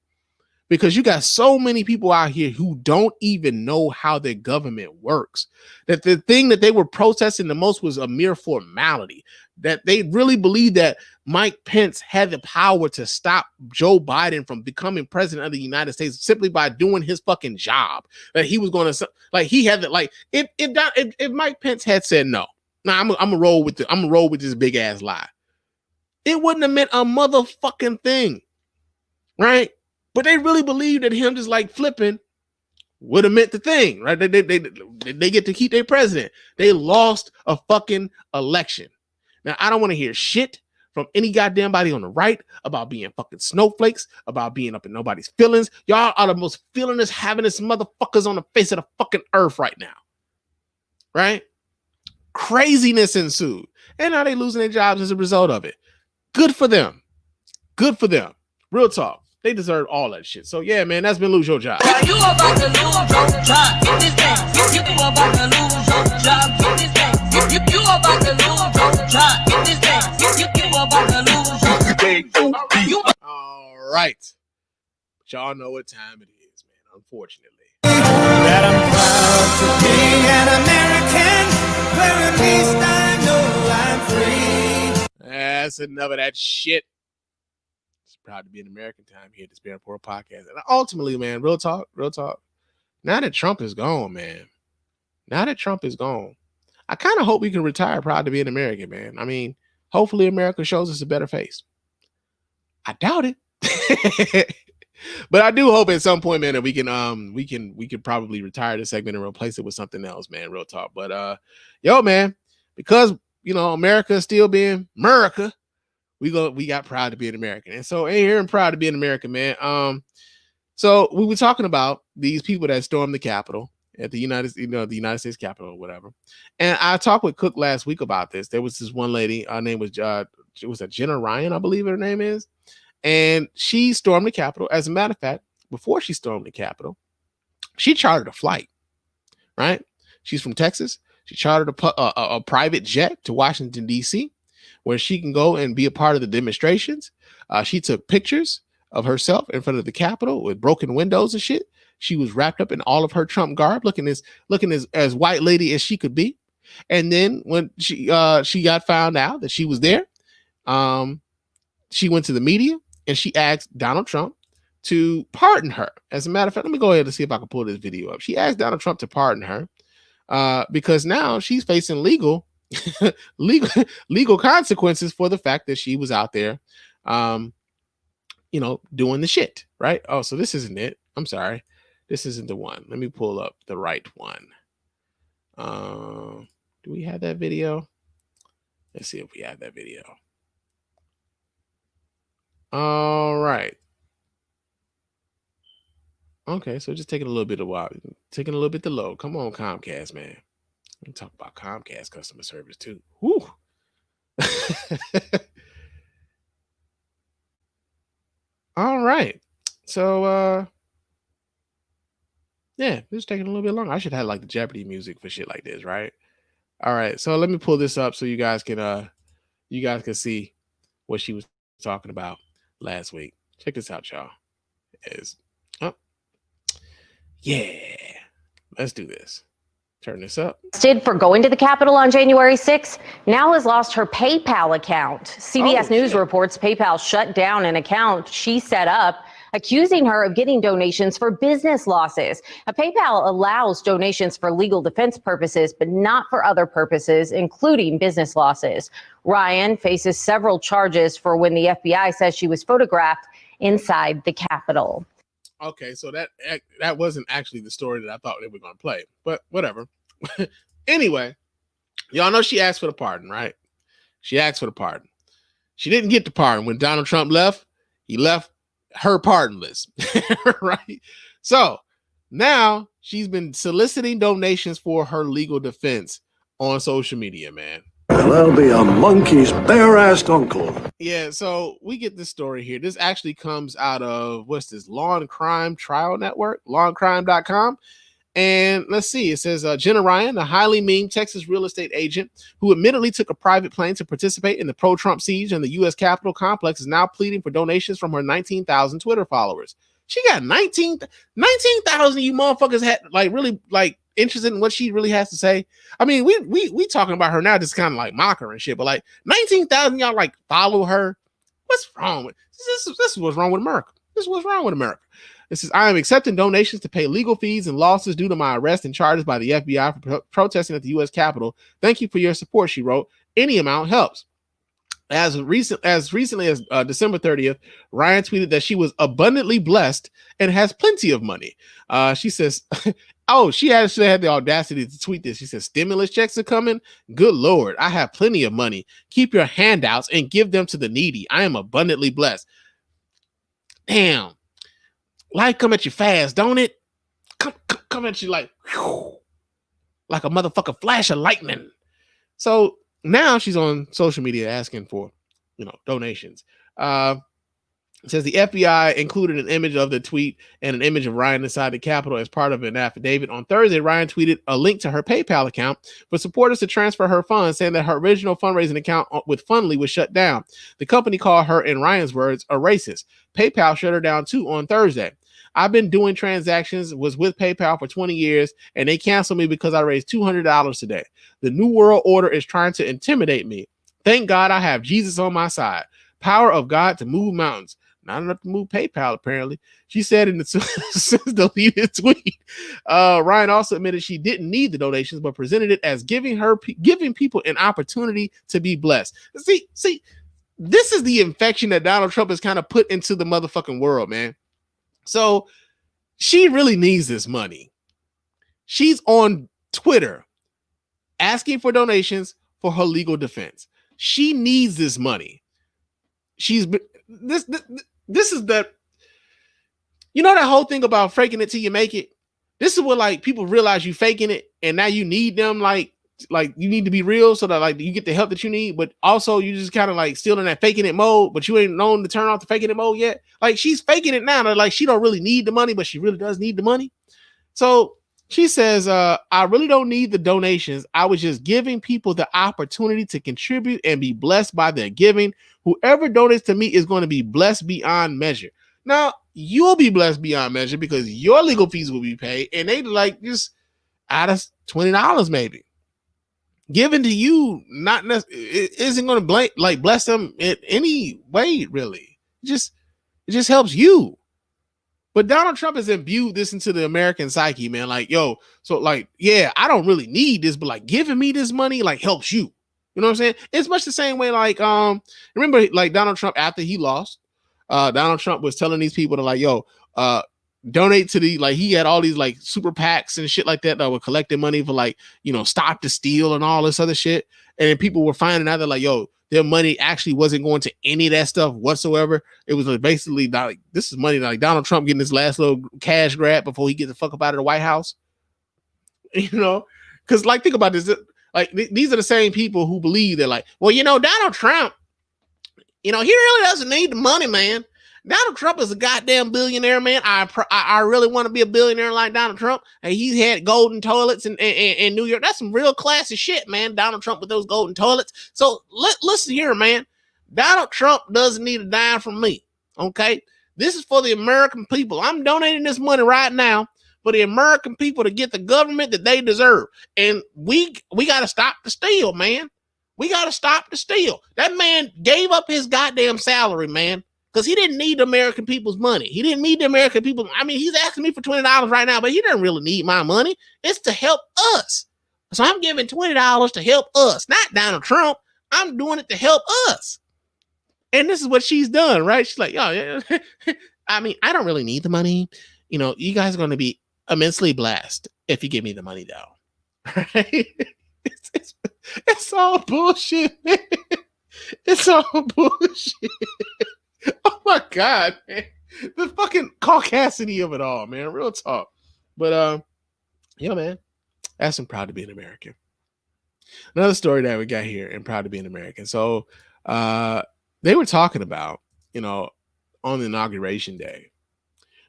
Because you got so many people out here who don't even know how their government works. That the thing that they were protesting the most was a mere formality. That they really believe that Mike Pence had the power to stop Joe Biden from becoming president of the United States simply by doing his fucking job. That he was going to, like, he had to, like, if Mike Pence had said no, I'm gonna roll with this big ass lie, it wouldn't have meant a motherfucking thing, right? But they really believe that him just like flipping would have meant the thing, right? They get to keep their president. They lost a fucking election. Now, I don't want to hear shit from any goddamn body on the right about being fucking snowflakes, about being up in nobody's feelings. Y'all are the most feelingless, havingest motherfuckers on the face of the fucking earth right now. Right? Craziness ensued. And now they losing their jobs as a result of it. Good for them. Good for them. Real talk. They deserve all that shit. So yeah, man, that's been Lose Your Job. You about to lose your job. Get this thing. You about to lose your job. Get this thing. You about to lose your job. Get this thing. You about to lose your job. All right. But y'all know what time it is, man. Unfortunately. That I'm proud to be an American, where at least I know I'm free. That's enough of that shit. Proud to be an American time here at the Spann Furniture Podcast. And ultimately, man, real talk. Now that Trump is gone, man. I kind of hope we can retire proud to be an American, man. I mean, hopefully America shows us a better face. I doubt it. But I do hope at some point, man, that we can probably retire this segment and replace it with something else, man. Real talk. But man, because America is still being MURICA, we got proud to be an American. And so here I'm proud to be an American, man. So we were talking about these people that stormed the Capitol, at the the United States Capitol or whatever. And I talked with Cook last week about this. There was this one lady, her name was Jenna Ryan, I believe her name is, and she stormed the Capitol. As a matter of fact, before she stormed the Capitol, she chartered a flight. Right? She's from Texas. She chartered a private jet to Washington D.C., where she can go and be a part of the demonstrations. She took pictures of herself in front of the Capitol with broken windows and shit. She was wrapped up in all of her Trump garb, looking as white lady as she could be. And then when she got found out that she was there, she went to the media and she asked Donald Trump to pardon her. As a matter of fact, let me go ahead and see if I can pull this video up. She asked Donald Trump to pardon her because now she's facing legal consequences for the fact that she was out there, doing the shit. Right? Oh, so this isn't it. I'm sorry. This isn't the one. Let me pull up the right one. Do we have that video? Let's see if we have that video. All right. Okay, so just taking a little bit of while, taking a little bit to load. Come on, Comcast, man. Let me talk about Comcast customer service too. Woo. All right. So yeah, this is taking a little bit longer. I should have like the Jeopardy music for shit like this, right? All right, so let me pull this up so you guys can see what she was talking about last week. Check this out, y'all. Yeah, let's do this. Turn this up. For going to the Capitol on January 6th, now has lost her PayPal account. CBS News reports PayPal shut down an account she set up, accusing her of getting donations for business losses. PayPal allows donations for legal defense purposes, but not for other purposes, including business losses. Ryan faces several charges for when the FBI says she was photographed inside the Capitol. Okay, so that wasn't actually the story that I thought they were going to play, but whatever. Anyway, y'all know she asked for the pardon, right? She asked for the pardon. She didn't get the pardon. When Donald Trump left, he left her pardonless, right? So now she's been soliciting donations for her legal defense on social media, man. That'll be a monkey's bare-assed uncle. Yeah, so we get this story here. This actually comes out of, what's this, Law and Crime Trial Network, lawandcrime.com. And let's see, it says Jenna Ryan, a highly memed Texas real estate agent who admittedly took a private plane to participate in the pro-Trump siege in the U.S. Capitol complex, is now pleading for donations from her 19,000 Twitter followers. She got 19,000 you motherfuckers had really interested in what she really has to say. I mean, we talking about her now, just kind of like mock her and shit, but 19,000 y'all follow her. What's wrong with this? This is what's wrong with America. This is what's wrong with America. It says, I am accepting donations to pay legal fees and losses due to my arrest and charges by the FBI for protesting at the U.S. Capitol. Thank you for your support, she wrote. Any amount helps. As recently as December 30th, Ryan tweeted that she was abundantly blessed and has plenty of money. She says, she actually had the audacity to tweet this. She says, stimulus checks are coming. Good Lord, I have plenty of money. Keep your handouts and give them to the needy. I am abundantly blessed. Damn. Life come at you fast, don't it? Come at you like a motherfucker flash of lightning. So now she's on social media asking for, donations. It says the FBI included an image of the tweet and an image of Ryan inside the Capitol as part of an affidavit. On Thursday, Ryan tweeted a link to her PayPal account for supporters to transfer her funds, saying that her original fundraising account with Fundly was shut down. The company called her, in Ryan's words, a racist. PayPal shut her down too on Thursday. I've been doing transactions, was with PayPal for 20 years, and they canceled me because I raised $200 today. The New World Order is trying to intimidate me. Thank God I have Jesus on my side. Power of God to move mountains. Not enough to move PayPal, apparently. She said in the deleted tweet. Ryan also admitted she didn't need the donations, but presented it as giving people an opportunity to be blessed. See, this is the infection that Donald Trump has kind of put into the motherfucking world, man. So she really needs this money. She's on Twitter asking for donations for her legal defense. She needs this money. She's this is the, that whole thing about faking it till you make it. This is what like people realize you faking it, and now you need them like you need to be real so that like you get the help that you need, but also you just kind of like still in that faking it mode, but you ain't known to turn off the faking it mode yet. Like she's faking it now, like she don't really need the money, but she really does need the money. So she says, I really don't need the donations. I was just giving people the opportunity to contribute and be blessed by their giving. Whoever donates to me is going to be blessed beyond measure. Now, you'll be blessed beyond measure because your legal fees will be paid, and they like just out of $20 maybe. Given to you, not it isn't going to bless them in any way, really. It just helps you. But Donald Trump has imbued this into the American psyche, man. Like, yo, so like, yeah, I don't really need this, but like giving me this money like helps you. You know what I'm saying? It's much the same way. Like, remember, like Donald Trump after he lost, Donald Trump was telling these people to like, yo, donate to the, like, he had all these like super PACs and shit like that were collecting money for like, you know, Stop the Steal and all this other shit. And then people were finding out that like, yo, their money actually wasn't going to any of that stuff whatsoever. It was basically like, this is money like Donald Trump getting his last little cash grab before he gets the fuck up out of the White House. You know, because like, think about this. Like, these are the same people who believe that like, well, you know, Donald Trump, you know, he really doesn't need the money, man. Donald Trump is a goddamn billionaire, man. I really want to be a billionaire like Donald Trump. And he's had golden toilets in New York. That's some real classy shit, man. Donald Trump with those golden toilets. So listen here, man. Donald Trump doesn't need a dime from me. Okay, this is for the American people. I'm donating this money right now for the American people to get the government that they deserve. And we got to stop the steal, man. We got to stop the steal. That man gave up his goddamn salary, man. Because he didn't need the American people's money. He didn't need the American people. I mean, he's asking me for $20 right now, but he doesn't really need my money. It's to help us. So I'm giving $20 to help us, not Donald Trump. I'm doing it to help us. And this is what she's done, right? She's like, yo, yeah. I mean, I don't really need the money. You know, you guys are going to be immensely blessed if you give me the money, though. Right? It's all bullshit, man. It's all bullshit. Oh my God, man. The fucking caucasity of it all, man. Real talk. But yeah, man. That's I'm proud to be an American. Another story that we got here and proud to be an American. So they were talking about, you know, on the inauguration day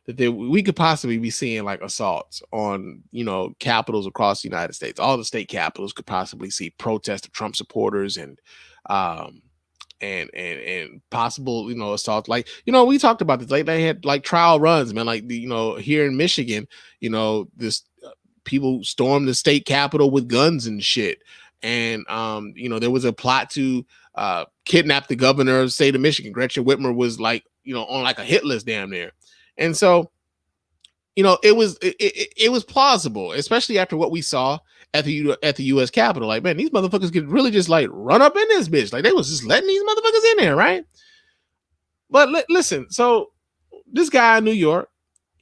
that we could possibly be seeing like assaults on, you know, capitals across the United States. All the state capitals could possibly see protests of Trump supporters and possible, you know, assault. Like, you know, we talked about this. Like, they had like trial runs, man. Like, you know, here in Michigan, you know, this people stormed the state capitol with guns and shit. And you know, there was a plot to kidnap the governor of the state of Michigan. Gretchen Whitmer was like, you know, on like a hit list damn near. And so, you know, it was plausible, especially after what we saw at the U.S. Capitol. Like, man, these motherfuckers could really just like run up in this bitch. Like, they was just letting these motherfuckers in there, right? But listen, so this guy in New York,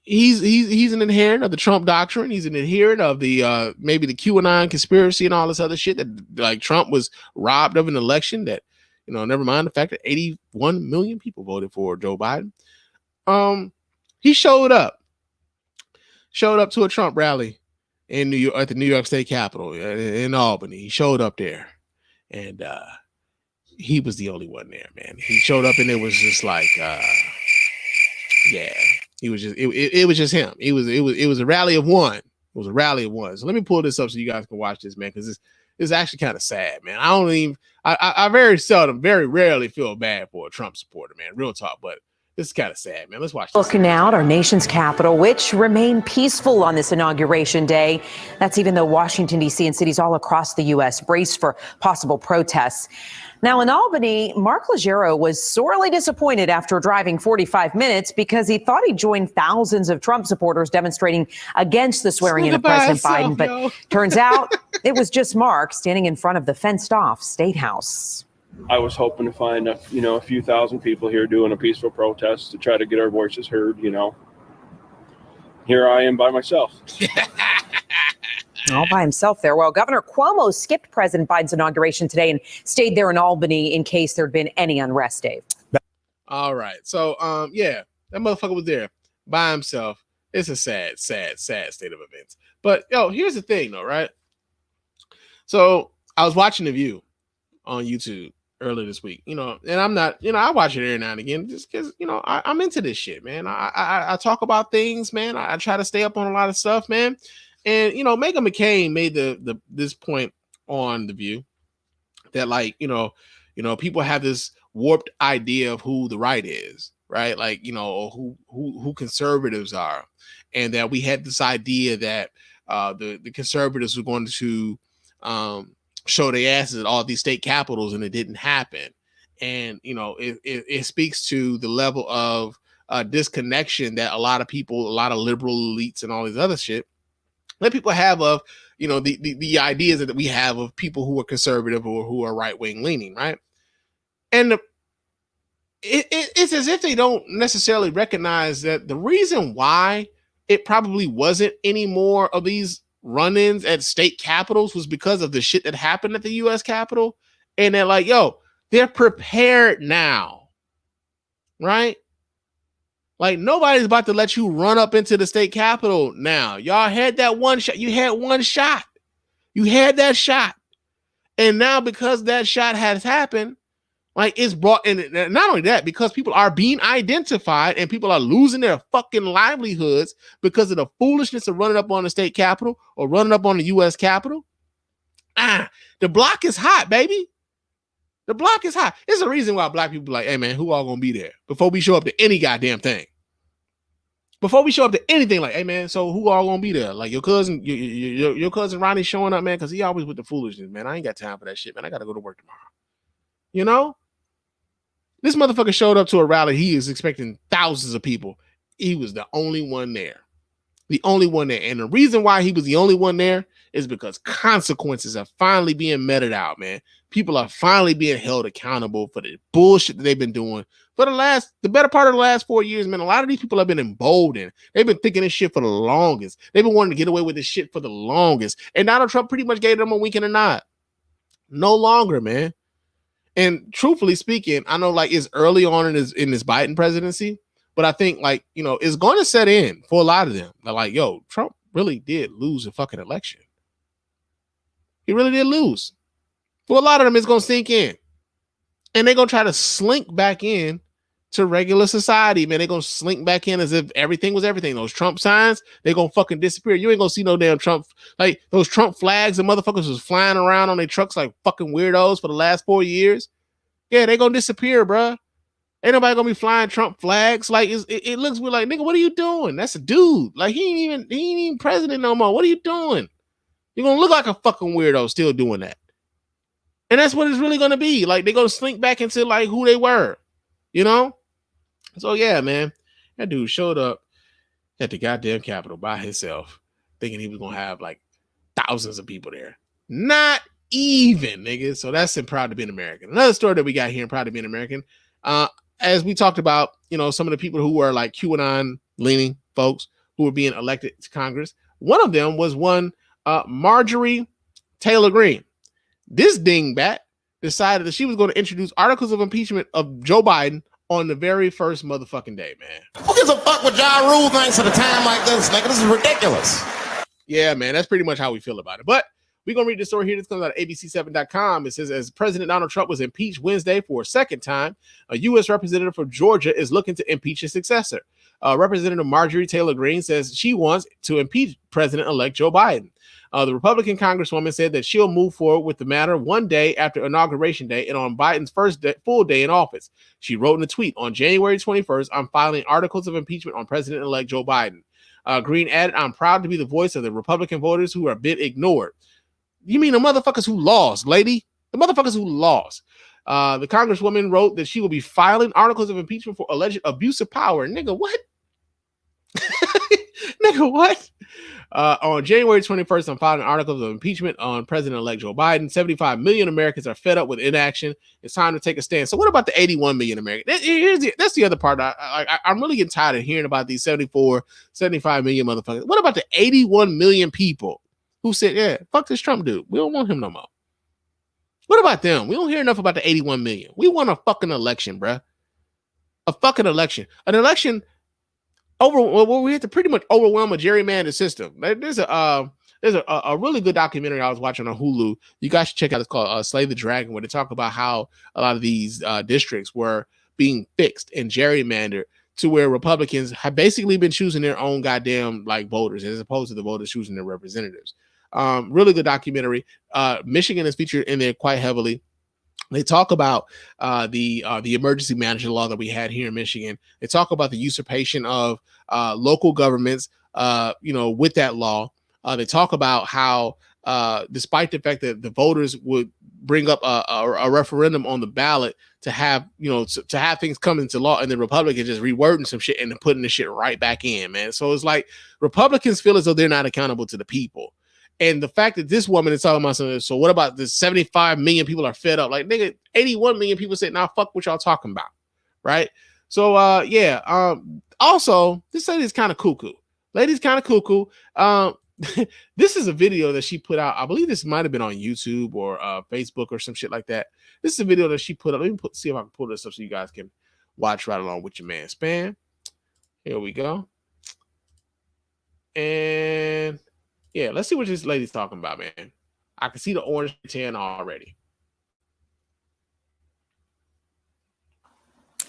he's an adherent of the Trump doctrine. He's an adherent of the maybe the QAnon conspiracy and all this other shit that like Trump was robbed of an election that, you know, never mind the fact that 81 million people voted for Joe Biden. He showed up to a Trump rally in New York at the New York State Capitol in Albany. He showed up there, and he was the only one there, man. He showed up, and it was just like, yeah, he was just it was just him. It was a rally of one. It was a rally of one. So let me pull this up so you guys can watch this, man, because it's actually kind of sad, man. I very rarely feel bad for a Trump supporter, man. Real talk, but this is kind of sad, man. Let's watch this. Looking now at our nation's capital, which remained peaceful on this inauguration day. That's even though Washington, D.C. and cities all across the U.S. braced for possible protests. Now in Albany, Mark Legero was sorely disappointed after driving 45 minutes because he thought he joined thousands of Trump supporters demonstrating against the swearing in of President Biden. But turns out it was just Mark standing in front of the fenced off State House. I was hoping to find a few thousand people here doing a peaceful protest to try to get our voices heard, you know. Here I am by myself. All by himself there. Well, Governor Cuomo skipped President Biden's inauguration today and stayed there in Albany in case there'd been any unrest, Dave. All right. So, yeah, that motherfucker was there by himself. It's a sad state of events. But yo, here's the thing though, right? So I was watching The View on YouTube earlier this week, and I'm not, I watch it every now and again just because, I'm into this shit, man. I talk about things, man. I try to stay up on a lot of stuff, man. And, Meghan McCain made this point on The View that, like, people have this warped idea of who the right is, right? Like, who conservatives are. And that we had this idea that the conservatives were going to show their asses at all these state capitals, and it didn't happen. And it speaks to the level of disconnection that a lot of people, a lot of liberal elites and all these other shit that people have of the ideas that we have of people who are conservative or who are right-wing leaning, right? And it's as if they don't necessarily recognize that the reason why it probably wasn't any more of these run-ins at state capitals was because of the shit that happened at the U.S. Capitol. And they're like, yo, they're prepared now, right? Like, nobody's about to let you run up into the state capitol now. Y'all had that one shot. You had one shot. You had that shot. And now because that shot has happened, like, it's brought in. Not only that, because people are being identified and people are losing their fucking livelihoods because of the foolishness of running up on the state capitol or running up on the U.S. Capitol. The block is hot, baby. The block is hot. It's a reason why black people are like, hey, man, who all gonna be there before we show up to any goddamn thing? Before we show up to anything, like, hey, man, so who all gonna be there? Like, your cousin, your cousin Ronnie showing up, man, because he always with the foolishness, man. I ain't got time for that shit, man. I got to go to work tomorrow. This motherfucker showed up to a rally. He is expecting thousands of people. He was the only one there. The only one there. And the reason why he was the only one there is because consequences are finally being meted out, man. People are finally being held accountable for the bullshit that they've been doing for the better part of the last 4 years, man. A lot of these people have been emboldened. They've been thinking this shit for the longest. They've been wanting to get away with this shit for the longest. And Donald Trump pretty much gave them a wink and a nod. No longer, man. And truthfully speaking, I know, like, it's early on in this Biden presidency, but I think, like, it's going to set in for a lot of them. They're like, yo, Trump really did lose a fucking election. He really did lose. For a lot of them, it's going to sink in. And they're going to try to slink back in to regular society, man. They're going to slink back in as if everything was everything. Those Trump signs, they're going to fucking disappear. You ain't going to see no damn Trump. Like, those Trump flags and motherfuckers was flying around on their trucks like fucking weirdos for the last 4 years. Yeah, they're going to disappear, bruh. Ain't nobody going to be flying Trump flags. Like, it looks weird. Like, nigga, what are you doing? That's a dude. Like, he ain't even president no more. What are you doing? You're going to look like a fucking weirdo still doing that. And that's what it's really going to be. Like, they're going to slink back into, like, who they were, So, yeah, man, that dude showed up at the goddamn Capitol by himself, thinking he was going to have, like, thousands of people there. Not even, nigga. So that's in Proud to Be an American. Another story that we got here in Proud to Be an American. As we talked about, some of the people who were, like, QAnon-leaning folks who were being elected to Congress. One of them was Marjorie Taylor Greene. This dingbat decided that she was going to introduce articles of impeachment of Joe Biden on the very first motherfucking day, man. Who gives a fuck what Ja Rule thinks at a time like this, nigga? This is ridiculous. Yeah, man, that's pretty much how we feel about it. But we're going to read the story here. This comes out of ABC7.com. It says, as President Donald Trump was impeached Wednesday for a second time, a U.S. representative from Georgia is looking to impeach his successor. Representative Marjorie Taylor Greene says she wants to impeach President-elect Joe Biden. The Republican Congresswoman said that she'll move forward with the matter one day after Inauguration Day and on Biden's first full day in office. She wrote in a tweet, on January 21st, I'm filing articles of impeachment on President-elect Joe Biden. Greene added, I'm proud to be the voice of the Republican voters who are a bit ignored. You mean the motherfuckers who lost, lady? The motherfuckers who lost. The Congresswoman wrote that she will be filing articles of impeachment for alleged abuse of power. Nigga, what? Nigga, what? On January 21st, I'm filing articles of impeachment on President-elect Joe Biden. 75 million Americans are fed up with inaction. It's time to take a stand. So what about the 81 million Americans? That's the other part. I'm really getting tired of hearing about these 75 million motherfuckers. What about the 81 million people who said, yeah, fuck this Trump dude. We don't want him no more. What about them? We don't hear enough about the 81 million. We want a fucking election, bruh. A fucking election. An election we had to pretty much overwhelm a gerrymandered system. There's a really good documentary I was watching on Hulu. You guys should check out. It's called Slay the Dragon, where they talk about how a lot of these districts were being fixed and gerrymandered to where Republicans have basically been choosing their own goddamn like voters as opposed to the voters choosing their representatives. Really good documentary. Michigan is featured in there quite heavily. They talk about the emergency management law that we had here in Michigan. They talk about the usurpation of local governments, with that law. They talk about how, despite the fact that the voters would bring up a referendum on the ballot to have, to have things come into law, and the Republicans just rewording some shit and then putting the shit right back in, man. So it's like Republicans feel as though they're not accountable to the people. And the fact that this woman is talking about something, so what about the 75 million people are fed up? Like, nigga, 81 million people said, nah, fuck what y'all talking about, right? So, also, this lady's kind of cuckoo. Lady's kind of cuckoo. This is a video that she put out. I believe this might have been on YouTube or Facebook or some shit like that. This is a video that she put up. Let me see if I can pull this up so you guys can watch right along with your man Spann. Here we go. And yeah, let's see what this lady's talking about, man. I can see the orange tan already.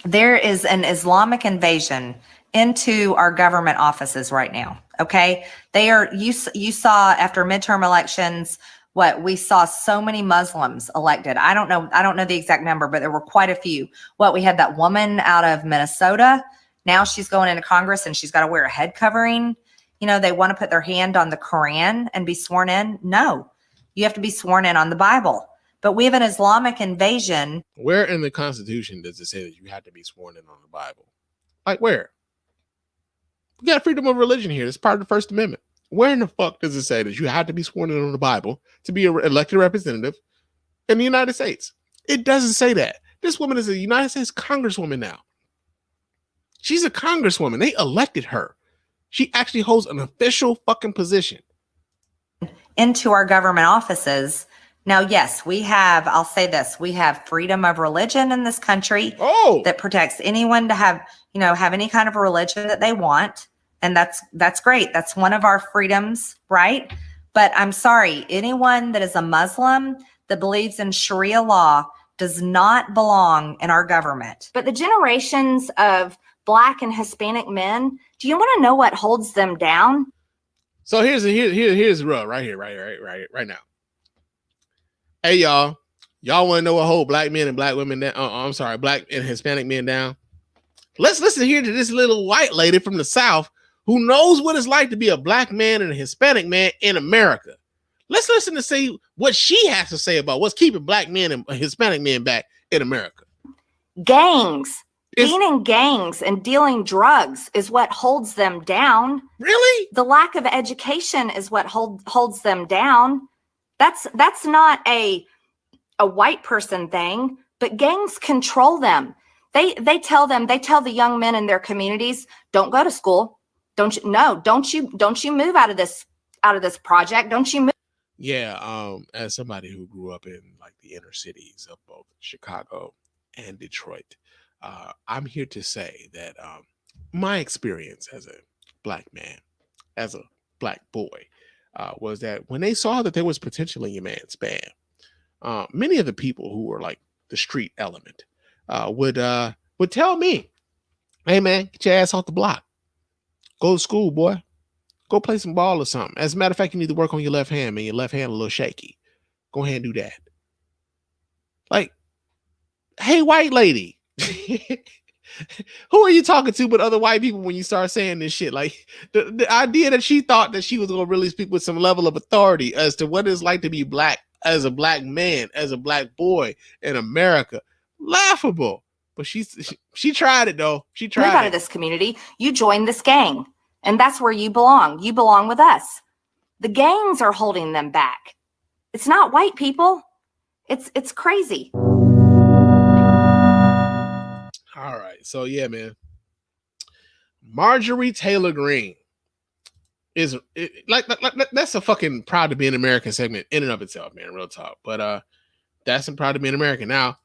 There is an Islamic invasion into our government offices right now. Okay. They are, you saw after midterm elections, we saw so many Muslims elected. I don't know the exact number, but there were quite a few. We had that woman out of Minnesota. Now she's going into Congress and she's got to wear a head covering. They want to put their hand on the Quran and be sworn in. No, you have to be sworn in on the Bible. But we have an Islamic invasion. Where in the Constitution does it say that you have to be sworn in on the Bible? Like where? We got freedom of religion here. It's part of the First Amendment. Where in the fuck does it say that you have to be sworn in on the Bible to be an elected representative in the United States? It doesn't say that. This woman is a United States Congresswoman now. She's a Congresswoman. They elected her. She actually holds an official fucking position. Into our government offices. Now, yes, I'll say this, we have freedom of religion in this country that protects anyone to have any kind of religion that they want. And that's great. That's one of our freedoms, right? But I'm sorry, anyone that is a Muslim that believes in Sharia law does not belong in our government. But the generations of Black and Hispanic men, do you want to know what holds them down? So here's the rub right here, right now. Hey, y'all want to know what hold Black men and Black women down? Black and Hispanic men down. Let's listen here to this little white lady from the South who knows what it's like to be a Black man and a Hispanic man in America. Let's listen to see what she has to say about what's keeping Black men and Hispanic men back in America. Gangs. Being in gangs and dealing drugs is what holds them down. Really? The lack of education is what holds them down. That's not a white person thing, but gangs control them. They tell the young men in their communities, don't go to school. Don't you move out of this project. Don't you move. Yeah. As somebody who grew up in like the inner cities of both Chicago and Detroit, I'm here to say that my experience as a Black man, as a Black boy, was that when they saw that there was potential in your man Spann, many of the people who were like the street element would tell me, hey man, get your ass off the block. Go to school, boy. Go play some ball or something. As a matter of fact, you need to work on your left hand, man. Your left hand a little shaky. Go ahead and do that. Like, hey, white lady. Who are you talking to but other white people when you start saying this shit? Like the idea that she thought that she was going to really speak with some level of authority as to what it's like to be Black as a Black man, as a Black boy in America. Laughable. But she tried it though. She tried move out of this community. You join this gang and that's where you belong. You belong with us. The gangs are holding them back. It's not white people. It's crazy. All right. So yeah, man. Marjorie Taylor Greene is like that's a fucking proud to be an American segment in and of itself, man. Real talk. But that's some proud to be an American. Now,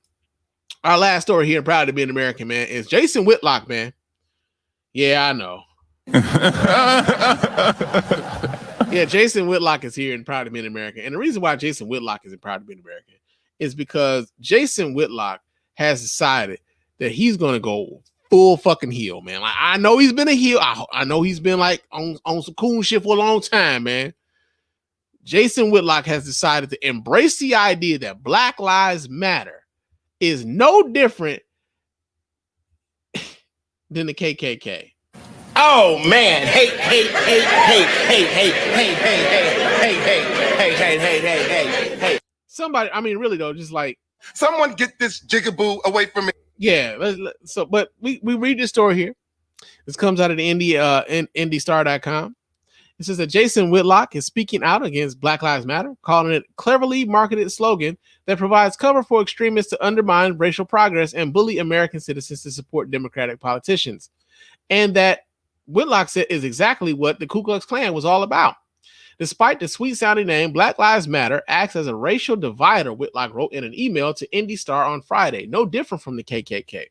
our last story here, proud to be an American, man, is Jason Whitlock, man. Yeah, I know. Yeah, Jason Whitlock is here in Proud to Be an American. And the reason why Jason Whitlock is in Proud to Be an American is because Jason Whitlock has decided that he's going to go full fucking heel, man. Like, I know he's been a heel. I know he's been like on some cool shit for a long time, man. Jason Whitlock has decided to embrace the idea that Black Lives Matter is no different than the KKK. Oh man, hey. Somebody, I mean, really though, just like someone get this jigaboo away from me. Yeah, but we read this story here. This comes out of the IndieStar.com. It says that Jason Whitlock is speaking out against Black Lives Matter, calling it a cleverly marketed slogan that provides cover for extremists to undermine racial progress and bully American citizens to support Democratic politicians. And that Whitlock said is exactly what the Ku Klux Klan was all about. Despite the sweet-sounding name, Black Lives Matter acts as a racial divider, Whitlock wrote in an email to IndieStar on Friday, no different from the KKK.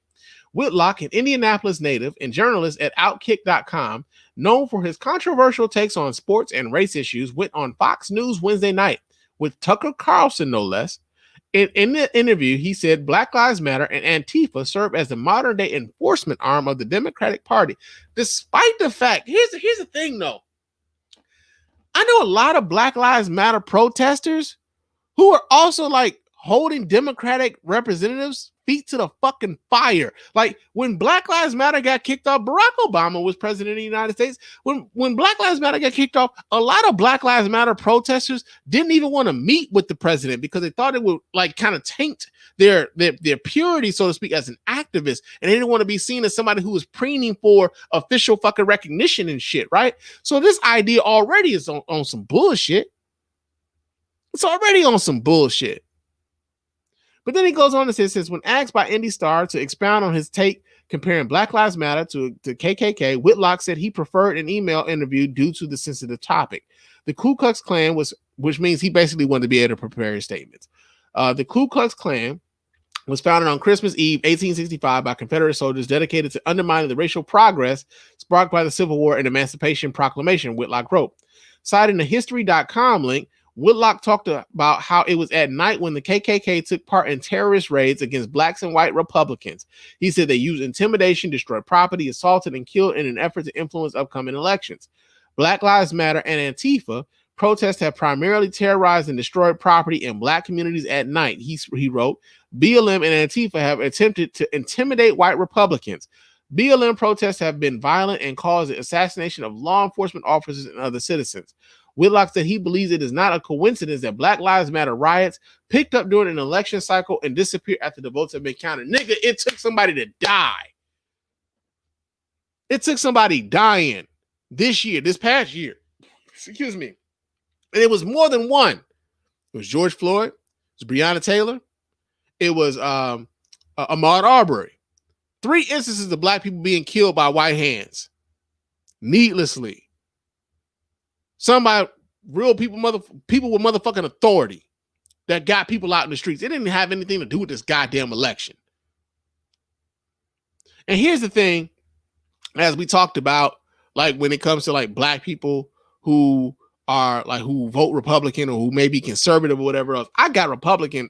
Whitlock, an Indianapolis native and journalist at Outkick.com, known for his controversial takes on sports and race issues, went on Fox News Wednesday night with Tucker Carlson, no less. In the interview, he said Black Lives Matter and Antifa serve as the modern-day enforcement arm of the Democratic Party. Despite the fact, here's the thing, though. I know a lot of Black Lives Matter protesters who are also like holding Democratic representatives' feet to the fucking fire. Like when Black Lives Matter got kicked off, Barack Obama was president of the United States. When Black Lives Matter got kicked off, a lot of Black Lives Matter protesters didn't even want to meet with the president because they thought it would like kind of taint their purity, so to speak, as an activist. And they didn't want to be seen as somebody who was preening for official fucking recognition and shit, right? So this idea already is on some bullshit. It's already on some bullshit. But then he goes on to say, says, when asked by IndieStar to expound on his take comparing Black Lives Matter to KKK, Whitlock said he preferred an email interview due to the sensitive topic. The Ku Klux Klan which means he basically wanted to be able to prepare his statements. The Ku Klux Klan was founded on Christmas Eve, 1865, by Confederate soldiers dedicated to undermining the racial progress sparked by the Civil War and Emancipation Proclamation, Whitlock wrote. Citing the History.com link, Whitlock talked about how it was at night when the KKK took part in terrorist raids against blacks and white Republicans. He said they used intimidation, destroyed property, assaulted, and killed in an effort to influence upcoming elections. Black Lives Matter and Antifa protests have primarily terrorized and destroyed property in black communities at night, he wrote. BLM and Antifa have attempted to intimidate white Republicans. BLM protests have been violent and caused the assassination of law enforcement officers and other citizens. Whitlock said he believes it is not a coincidence that Black Lives Matter riots picked up during an election cycle and disappeared after the votes have been counted. Nigga, it took somebody to die. It took somebody dying this past year. Excuse me. And it was more than one. It was George Floyd. It was Breonna Taylor. It was Ahmaud Arbery. 3 instances of black people being killed by white hands. Needlessly. Somebody, real people with motherfucking authority that got people out in the streets. It didn't have anything to do with this goddamn election. And here's the thing, as we talked about, like when it comes to like black people who are like who vote Republican or who may be conservative or whatever else. I got Republican.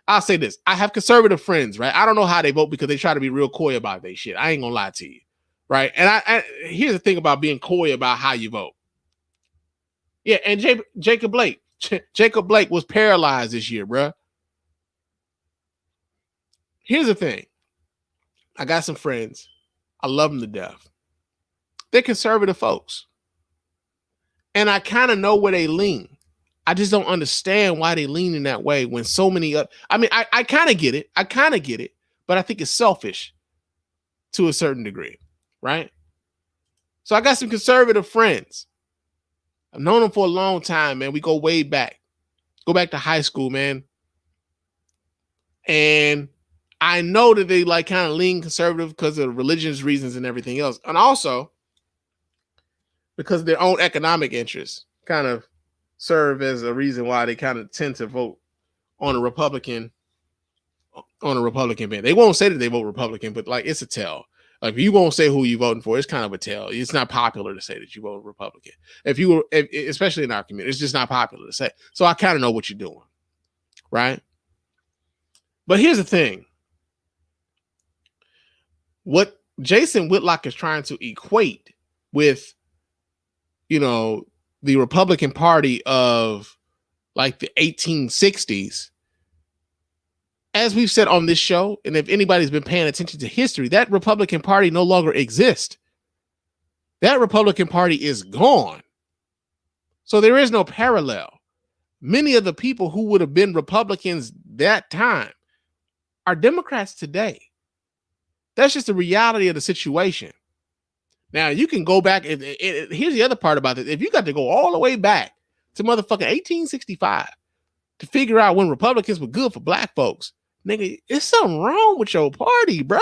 I'll say this. I have conservative friends, right? I don't know how they vote because they try to be real coy about their shit. I ain't gonna lie to you, right? And I here's the thing about being coy about how you vote. Yeah, and Jacob Blake. Jacob Blake was paralyzed this year, bro. Here's the thing. I got some friends. I love them to death. They're conservative folks. And I kind of know where they lean. I just don't understand why they lean in that way when so many I kind of get it. But I think it's selfish to a certain degree, right? So I got some conservative friends. I've known them for a long time, man. We go way back. Go back to high school, man. And I know that they like kind of lean conservative because of religious reasons and everything else. And also because of their own economic interests kind of serve as a reason why they kind of tend to vote on a Republican band. They won't say that they vote Republican, but like it's a tell. Like, if you won't say who you voting for, it's kind of a tell. It's not popular to say that you vote Republican. Especially in our community, it's just not popular to say. So I kind of know what you're doing, right? But here's the thing. What Jason Whitlock is trying to equate with, the Republican Party of like the 1860s, as we've said on this show, and if anybody's been paying attention to history, that Republican Party no longer exists. That Republican Party is gone. So there is no parallel. Many of the people who would have been Republicans that time are Democrats today. That's just the reality of the situation. Now, you can go back. Here's the other part about this. If you got to go all the way back to motherfucking 1865 to figure out when Republicans were good for black folks, nigga, it's something wrong with your party, bruh.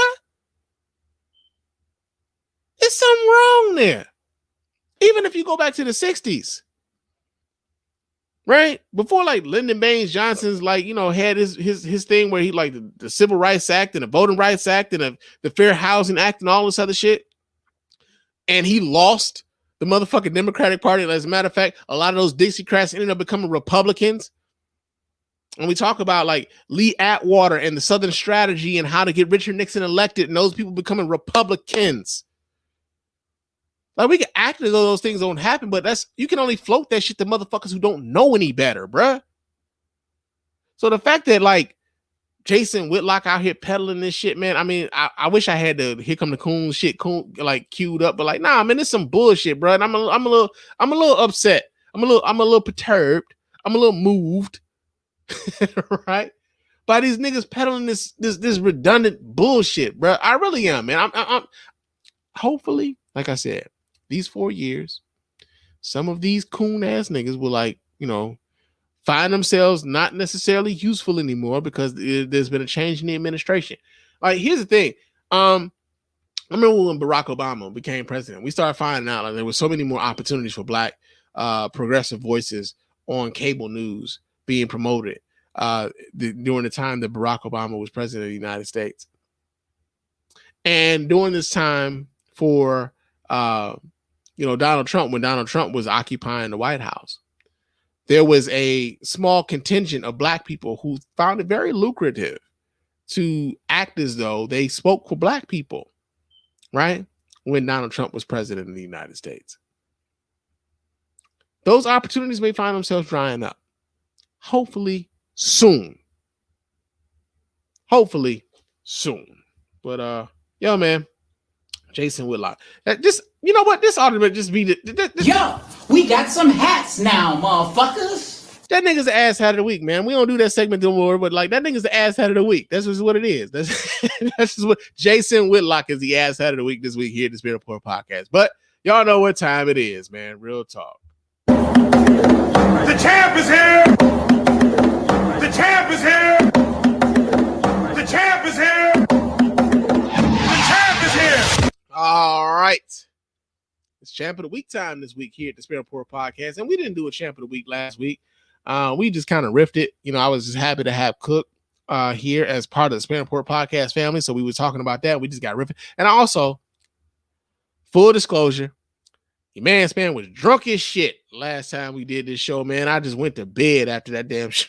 It's something wrong there. Even if you go back to the 60s, right? Before like Lyndon Baines Johnson's had his thing where he like the Civil Rights Act and the Voting Rights Act and the Fair Housing Act and all this other shit. And he lost the motherfucking Democratic Party. As a matter of fact, a lot of those Dixiecrats ended up becoming Republicans. And we talk about like Lee Atwater and the Southern Strategy and how to get Richard Nixon elected and those people becoming Republicans. Like, we can act as though those things don't happen, but you can only float that shit to motherfuckers who don't know any better, bruh. So the fact that like Jason Whitlock out here peddling this shit, man. I mean, I wish I had the Here Come the Coon shit like queued up, but like, nah, man, it's some bullshit, bro. And I'm a little upset. I'm a little perturbed. I'm a little moved, right? By these niggas peddling this redundant bullshit, bro. I really am, man. I'm hopefully, like I said, these 4 years, some of these coon ass niggas will find themselves not necessarily useful anymore because there's been a change in the administration. Like, here's the thing. I remember when Barack Obama became president, we started finding out like there were so many more opportunities for black progressive voices on cable news being promoted during the time that Barack Obama was president of the United States. And during this time for Donald Trump, when Donald Trump was occupying the White House, there was a small contingent of black people who found it very lucrative to act as though they spoke for black people, right? When Donald Trump was president of the United States. Those opportunities may find themselves drying up. Hopefully soon. Hopefully soon. But yo, man, Jason Whitlock. You know what? This ought to just be Yo, we got some hats now, motherfuckers. That nigga's the ass hat of the week, man. We don't do that segment no more, but like that nigga's the ass hat of the week. That's just what it is. That's just what Jason Whitlock is, the ass hat of the week this week here at the Spirit Report Podcast. But y'all know what time it is, man. Real talk. The champ is here. The champ is here. The champ is here. The champ is here. All right. It's Champ of the Week time this week here at the Spirit Report Podcast. And we didn't do a Champ of the Week last week. We just kind of riffed it. I was just happy to have Cook here as part of the Spann Report Podcast family. So we were talking about that. We just got riffing. And also, full disclosure, your man Spann was drunk as shit last time we did this show, man. I just went to bed after that damn show.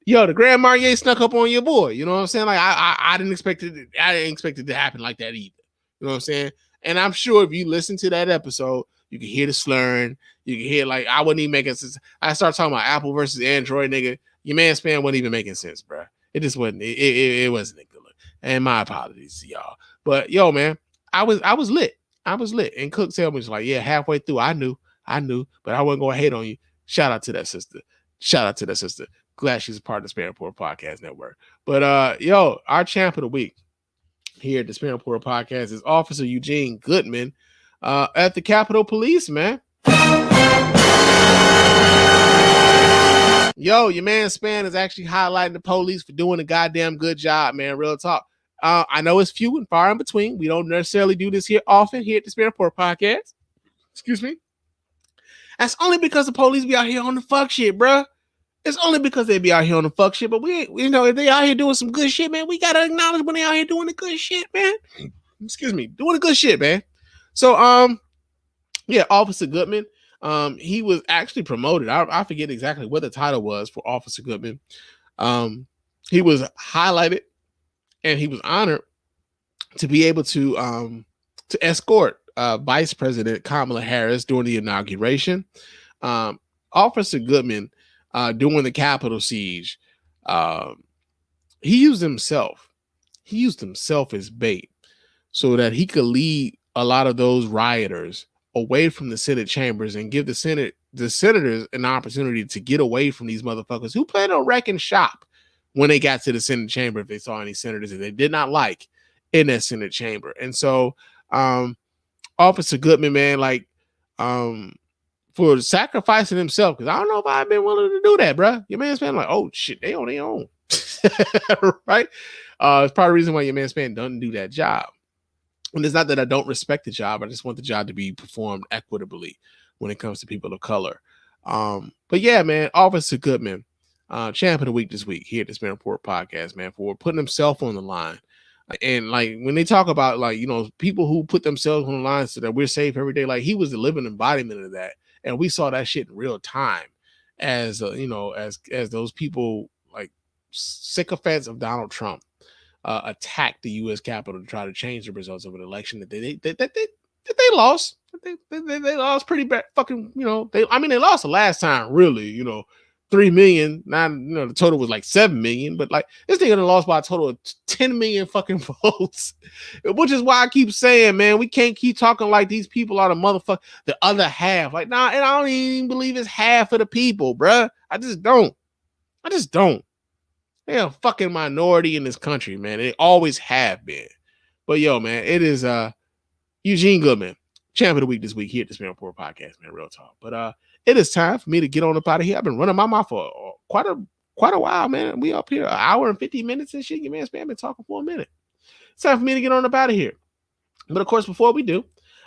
Yo, the Grand Marnier snuck up on your boy. You know what I'm saying? Like, I didn't expect it to happen like that either. You know what I'm saying? And I'm sure if you listen to that episode, you can hear the slurring. You can hear, like, I wasn't even making sense. I started talking about Apple versus Android, nigga. Your man Spann wasn't even making sense, bro. It just wasn't. It wasn't a good look. And my apologies to y'all. But yo, man, I was lit. I was lit. And Cook tell me, like, yeah, halfway through, I knew, but I wasn't going to hate on you. Shout out to that sister. Glad she's a part of the Spann Report Podcast Network. But yo, our champ of the week here at the Spann Report Podcast is Officer Eugene Goodman at the Capitol Police, man. Yo, your man Spann is actually highlighting the police for doing a goddamn good job, man. Real talk. I know it's few and far in between. We don't necessarily do this here often here at the Spann Report Podcast. Excuse me. That's only because the police be out here on the fuck shit, bruh. It's only because they be out here on the fuck shit, but we ain't, if they out here doing some good shit, man, we gotta acknowledge when they out here doing the good shit, man. Excuse me, doing the good shit, man. So, yeah, Officer Goodman, he was actually promoted. I forget exactly what the title was for Officer Goodman. He was highlighted and he was honored to be able to escort Vice President Kamala Harris during the inauguration. Officer Goodman, during the Capitol siege, he used himself. He used himself as bait so that he could lead a lot of those rioters away from the Senate chambers and give the senators an opportunity to get away from these motherfuckers who planned on wrecking shop when they got to the Senate chamber if they saw any senators that they did not like in that Senate chamber. And so Officer Goodman, man, like for sacrificing himself, because I don't know if I've been willing to do that, bro. Your man's been like, oh shit, they on their own. Right? It's part of the reason why your man's man doesn't do that job. And it's not that I don't respect the job. I just want the job to be performed equitably when it comes to people of color. But yeah, man, Officer Goodman, champ of the week this week here at the Spann Report podcast, man, for putting himself on the line. And like when they talk about like, people who put themselves on the line so that we're safe every day, like he was the living embodiment of that. And we saw that shit in real time as, as those people like sycophants of Donald Trump attacked the U.S. Capitol to try to change the results of an election that they lost. They lost pretty bad. Fucking, they lost the last time, really. 3 million. Now, the total was like 7 million, but like this nigga done lost by a total of 10 million fucking votes, which is why I keep saying, man, we can't keep talking like these people are the motherfucker, the other half. Like, nah, and I don't even believe it's half of the people, bruh. I just don't. They're a fucking minority in this country, man. They always have been. But yo, man, it is Eugene Goodman, champ of the week this week here at the Spann Report podcast, man. Real talk. But it is time for me to get on up out of here. I've been running my mouth for quite a while, man. We up here an hour and 50 minutes and shit. Your man Spann been talking for a minute. It's time for me to get on up out of here. But of course, before we do,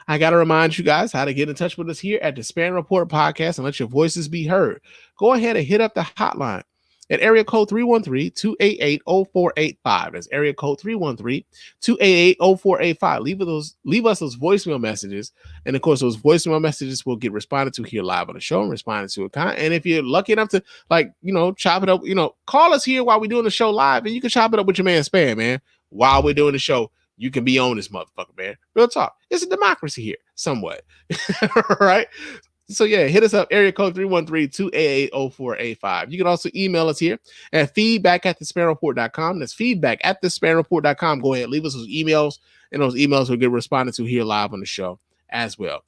I got to remind you guys how to get in touch with us here at the Spann Report podcast and let your voices be heard. Go ahead and hit up the hotline at area code 313-288-0485. That's area code 313-288-0485. Leave us those voicemail messages. And of course, those voicemail messages will get responded to here live on the show and responded to a comment. And if you're lucky enough to chop it up, call us here while we're doing the show live and you can chop it up with your man Spann, man. While we're doing the show, you can be on this motherfucker, man. Real talk. It's a democracy here, somewhat. Right? So yeah, hit us up, area code 313-288-0485. You can also email us here at feedback@thespannreport.com. That's feedback@thespannreport.com. Go ahead, leave us those emails, and those emails will get responded to here live on the show as well.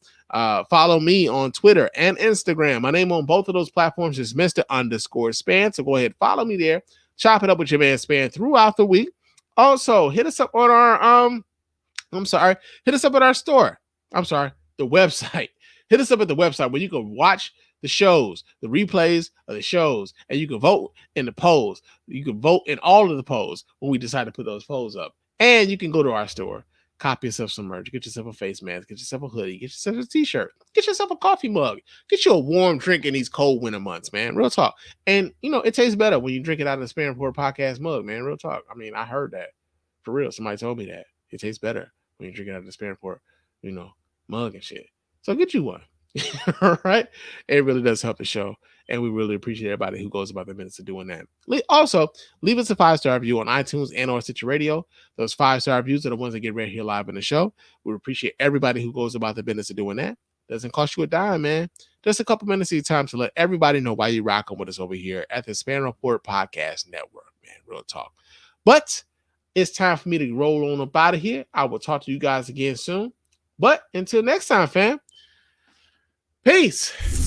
Follow me on Twitter and Instagram. My name on both of those platforms is Mr._Spann. So go ahead, follow me there. Chop it up with your man Spann throughout the week. Also, hit us up on our hit us up at our store. The website. Hit us up at the website where you can watch the shows, the replays of the shows, and you can vote in the polls. You can vote in all of the polls when we decide to put those polls up. And you can go to our store, copy yourself some merch, get yourself a face mask, get yourself a hoodie, get yourself a t-shirt, get yourself a coffee mug, get you a warm drink in these cold winter months, man. Real talk. And, it tastes better when you drink it out of the Spann Report podcast mug, man. Real talk. I mean, I heard that. For real. Somebody told me that. It tastes better when you drink it out of the Spann Report, mug and shit. So get you one. All right. It really does help the show. And we really appreciate everybody who goes about the minutes of doing that. Also, leave us a 5-star review on iTunes and or Stitcher Radio. Those 5-star reviews are the ones that get read here live in the show. We appreciate everybody who goes about the business of doing that. Doesn't cost you a dime, man. Just a couple minutes of your time to let everybody know why you're rocking with us over here at the Spann Report Podcast Network, man. Real talk. But it's time for me to roll on up out of here. I will talk to you guys again soon. But until next time, fam. Peace.